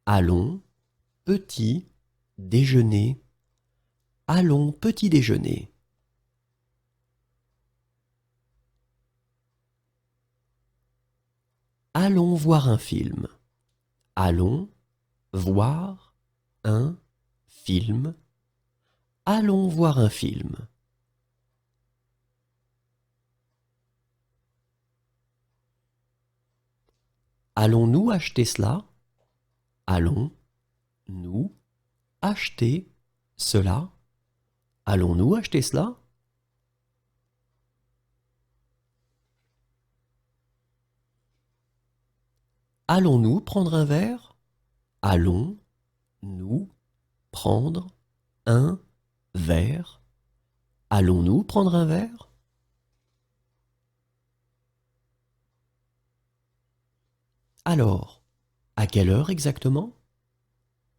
Allons petit déjeuner. Allons petit déjeuner. Allons voir un film. Allons voir un film. Allons voir un film. Allons-nous acheter cela? Allons-nous acheter cela? Allons-nous acheter cela? Allons-nous prendre un verre? Allons-nous prendre un verre? Allons-nous prendre un verre? Alors, à quelle heure exactement?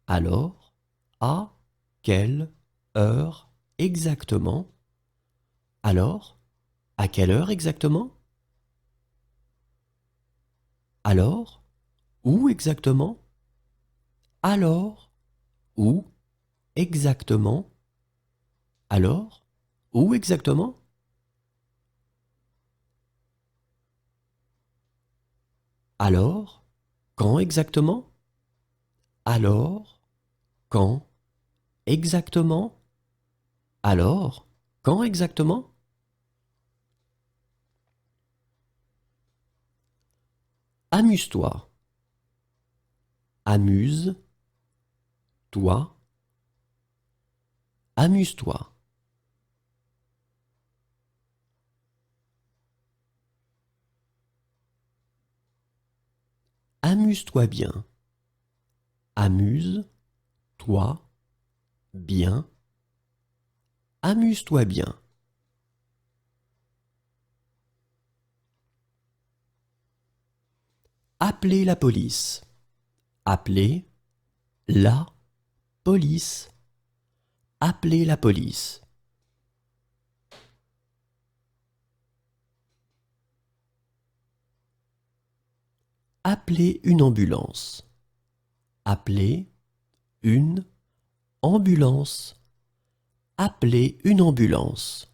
Alors, à quelle heure exactement? Alors, à quelle heure exactement? Alors, où exactement? Alors, où exactement? Alors, où exactement? Alors, quand exactement? Alors, quand exactement? Alors, quand exactement? Amuse-toi. Amuse-toi. Amuse-toi. Amuse-toi bien. Amuse-toi bien. Amuse-toi bien. Appelez la police. Appelez la police. Appelez la police. Appelez une ambulance. Appelez une ambulance. Appelez une ambulance.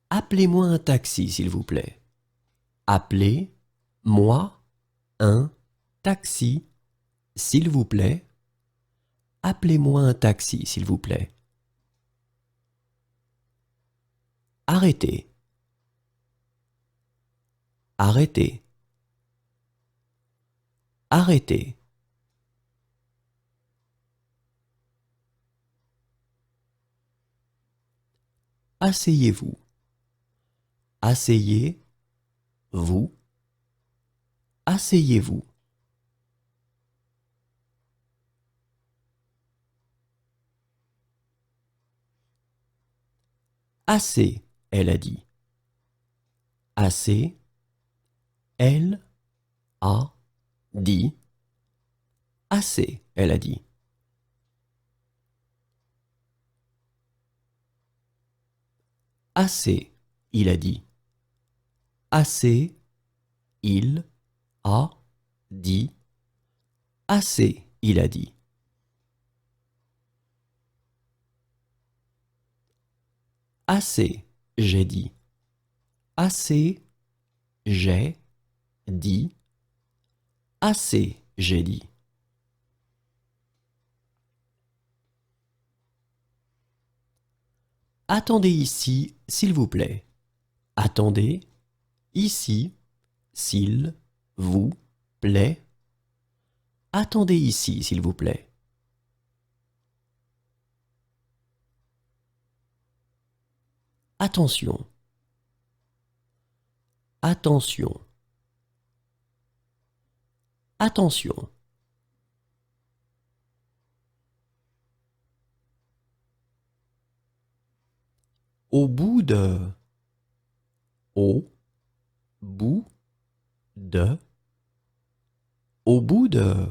Appelez-moi un taxi, s'il vous plaît. Appelez-moi un taxi, s'il vous plaît. Appelez-moi un taxi, s'il vous plaît. Arrêtez. Arrêtez. Arrêtez. Asseyez-vous. Asseyez-vous. Asseyez-vous. Assez, elle a dit. Assez, elle a dit. Assez, elle a dit. Assez, il a dit. Assez, il a dit. Assez, il a dit. Assez, j'ai dit. Assez, j'ai dit. Assez, j'ai dit. Attendez ici, s'il vous plaît. Attendez ici, s'il vous plaît. Attendez ici, s'il vous plaît. Attention. Attention. Attention. Au bout de. Au bout de. Au bout de.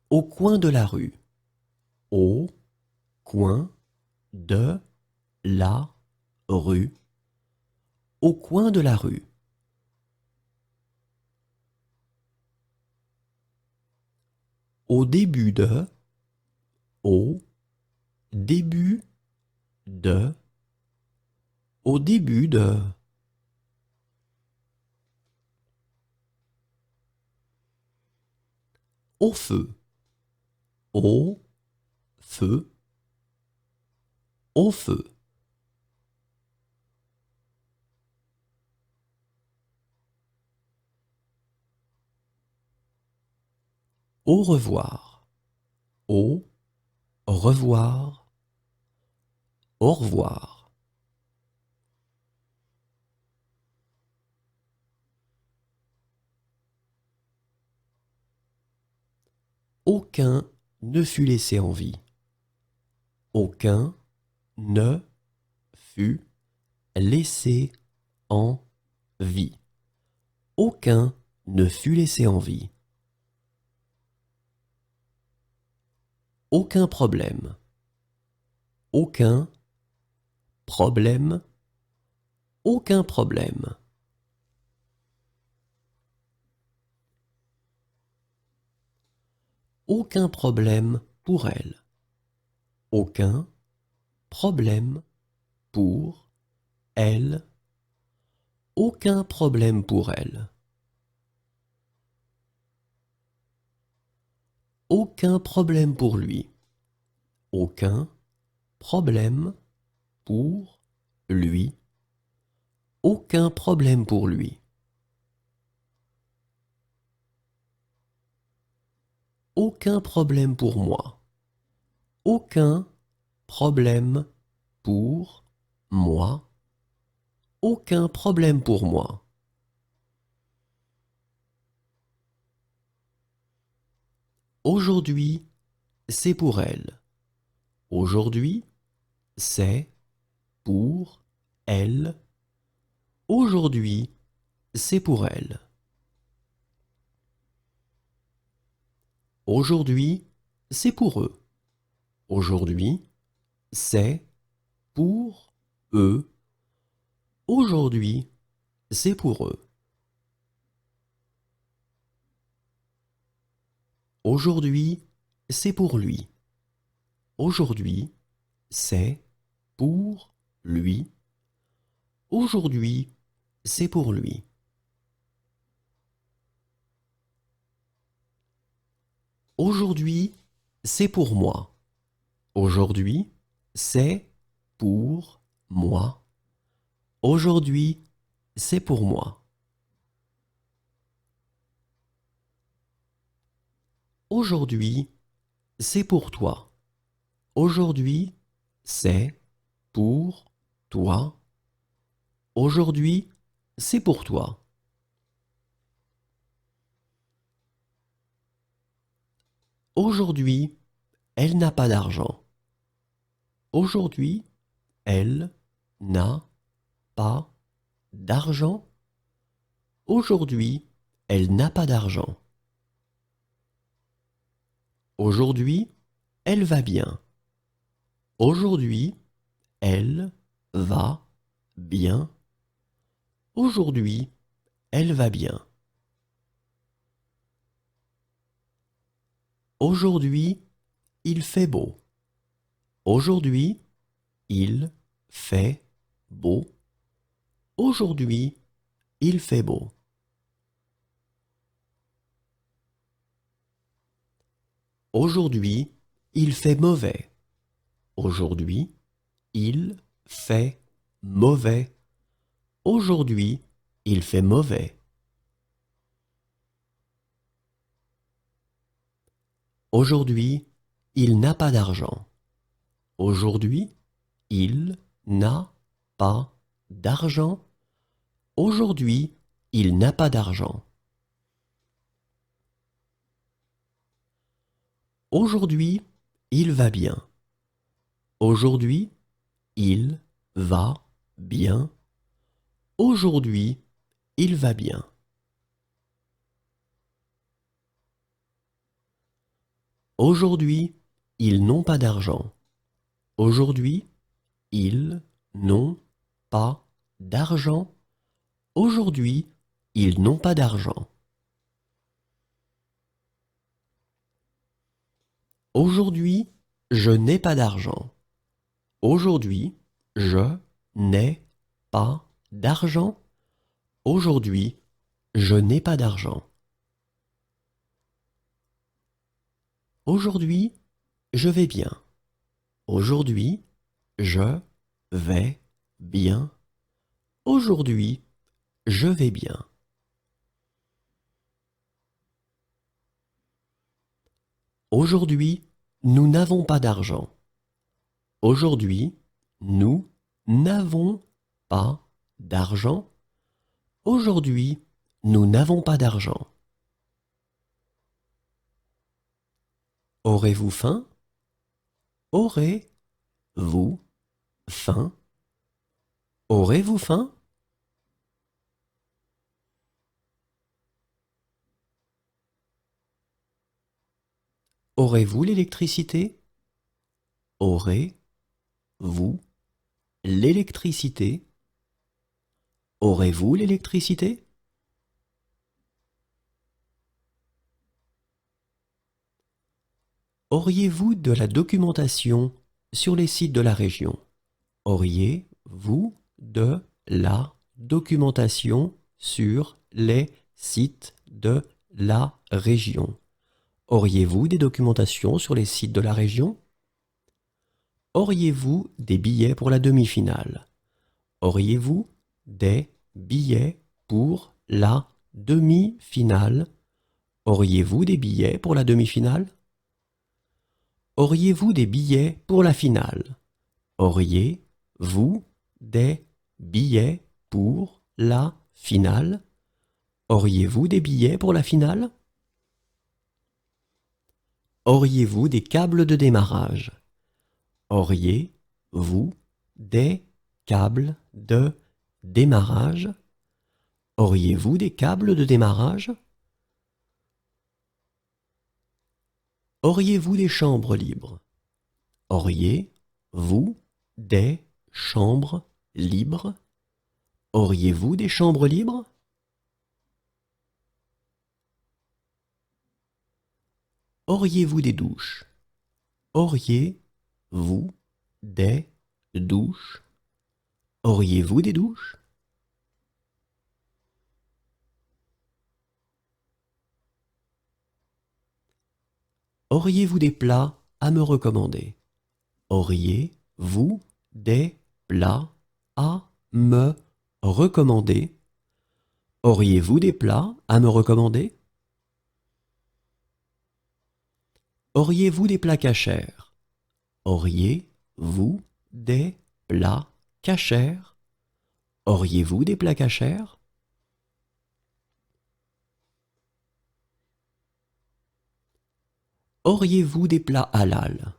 Au coin de la rue. Au coin de la rue. Au coin de la rue. Au début de. Au début de. Au début de. Au feu. Au feu. Au feu. Au revoir. Au revoir. Au revoir. Aucun ne fut laissé en vie. Aucun ne fut laissé en vie. Aucun ne fut laissé en vie. Aucun problème. Aucun problème. Aucun problème. Aucun problème pour elle. Aucun problème pour elle. Aucun problème pour elle. Aucun problème pour lui. Aucun problème pour lui. Aucun problème pour lui. Aucun problème pour moi. Aucun problème pour moi. Aucun problème pour moi. Aujourd'hui, c'est pour elle. Aujourd'hui, c'est pour elle. Aujourd'hui, c'est pour elle. Aujourd'hui, c'est pour eux. Aujourd'hui, c'est pour eux. Aujourd'hui, c'est pour eux. Aujourd'hui, c'est pour lui. Aujourd'hui, c'est pour lui. Aujourd'hui, c'est pour lui. Aujourd'hui, c'est pour moi. Aujourd'hui, c'est pour moi. Aujourd'hui, c'est pour moi. Aujourd'hui, c'est pour toi. Aujourd'hui, c'est pour toi. Aujourd'hui, c'est pour toi. Aujourd'hui, elle n'a pas d'argent. Aujourd'hui, elle n'a pas d'argent. Aujourd'hui, elle n'a pas d'argent. Aujourd'hui, elle va bien. Aujourd'hui, elle va bien. Aujourd'hui, elle va bien. Aujourd'hui, il fait beau. Aujourd'hui, il fait beau. Aujourd'hui, il fait beau. Aujourd'hui, il fait mauvais. Aujourd'hui, il fait mauvais. Aujourd'hui, il fait mauvais. Aujourd'hui, il n'a pas d'argent. Aujourd'hui, il n'a pas d'argent. Aujourd'hui, il n'a pas d'argent. Aujourd'hui, il va bien. Aujourd'hui, il va bien. Aujourd'hui, il va bien. Aujourd'hui, ils n'ont pas d'argent. Aujourd'hui, ils n'ont pas d'argent. Aujourd'hui, ils n'ont pas d'argent. Aujourd'hui, je n'ai pas d'argent. Aujourd'hui, je n'ai pas d'argent. Aujourd'hui, je n'ai pas d'argent. Aujourd'hui, je vais bien. Aujourd'hui, je vais bien. Aujourd'hui, je vais bien. Aujourd'hui, nous n'avons pas d'argent. Aujourd'hui, nous n'avons pas d'argent. Aujourd'hui, nous n'avons pas d'argent. Aurez-vous faim? Aurez-vous faim? Aurez-vous faim? Aurez-vous l'électricité? Aurez-vous l'électricité? Aurez-vous l'électricité? Auriez-vous de la documentation sur les sites de la région? Auriez-vous de la documentation sur les sites de la région? Auriez-vous des documentations sur les sites de la région? Auriez-vous des billets pour la demi-finale? Auriez-vous des billets pour la demi-finale? Auriez-vous des billets pour la demi-finale? Auriez-vous des billets pour la finale? Auriez-vous des billets pour la finale? Auriez-vous des billets pour la finale? Auriez-vous des câbles de démarrage? Auriez-vous des câbles de démarrage? Auriez-vous des câbles de démarrage? Auriez-vous des chambres libres? Auriez-vous des chambres libres? Auriez-vous des chambres libres? Auriez-vous des douches? Auriez-vous des douches? Auriez-vous des douches? Auriez-vous des plats à me recommander? Auriez-vous des plats à me recommander? Auriez-vous des plats à me recommander? Auriez-vous des plats cachers? Auriez-vous des plats cachers? Auriez-vous des plats cachers? Auriez-vous des plats halal?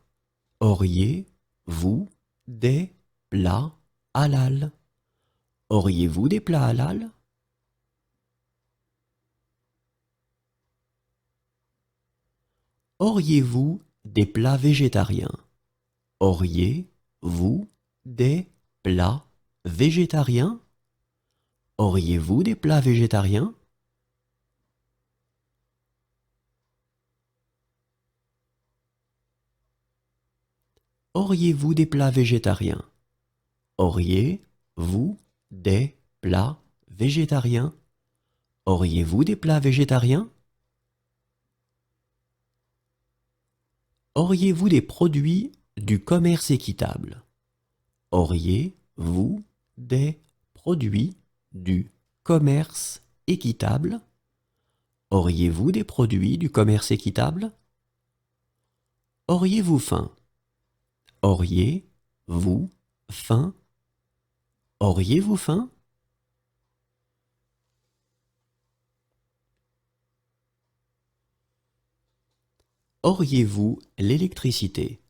Auriez-vous des plats halal? Auriez-vous des plats halal? Auriez-vous des plats végétariens? Auriez-vous des plats végétariens? Auriez-vous des plats végétariens? Auriez-vous des plats végétariens? Auriez-vous des plats végétariens? Auriez-vous des plats végétariens? Auriez-vous des produits du commerce équitable? Auriez-vous des produits du commerce équitable? Auriez-vous des produits du commerce équitable? Auriez-vous faim? Auriez-vous faim? Auriez-vous faim? Auriez-vous l'électricité?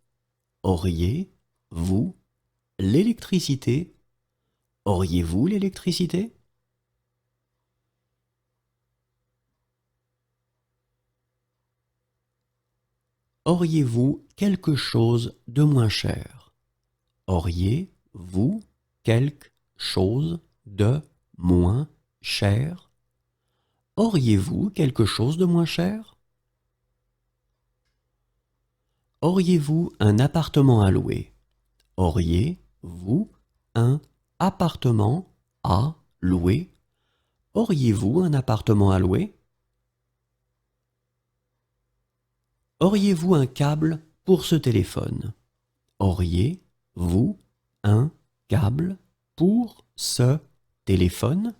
Auriez-vous l'électricité? Auriez-vous l'électricité? Auriez-vous quelque chose de moins cher? Auriez-vous quelque chose de moins cher? Auriez-vous quelque chose de moins cher? Auriez-vous un appartement à louer? Auriez-vous un appartement à louer? Auriez-vous un appartement à louer? Auriez-vous un câble pour ce téléphone? Auriez-vous un câble pour ce téléphone?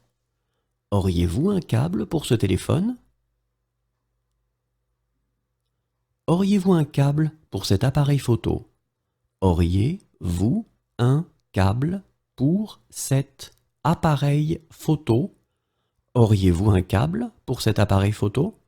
Auriez-vous un câble pour ce téléphone? Auriez-vous un câble pour cet appareil photo? Auriez-vous un câble pour cet appareil photo? Auriez-vous un câble pour cet appareil photo?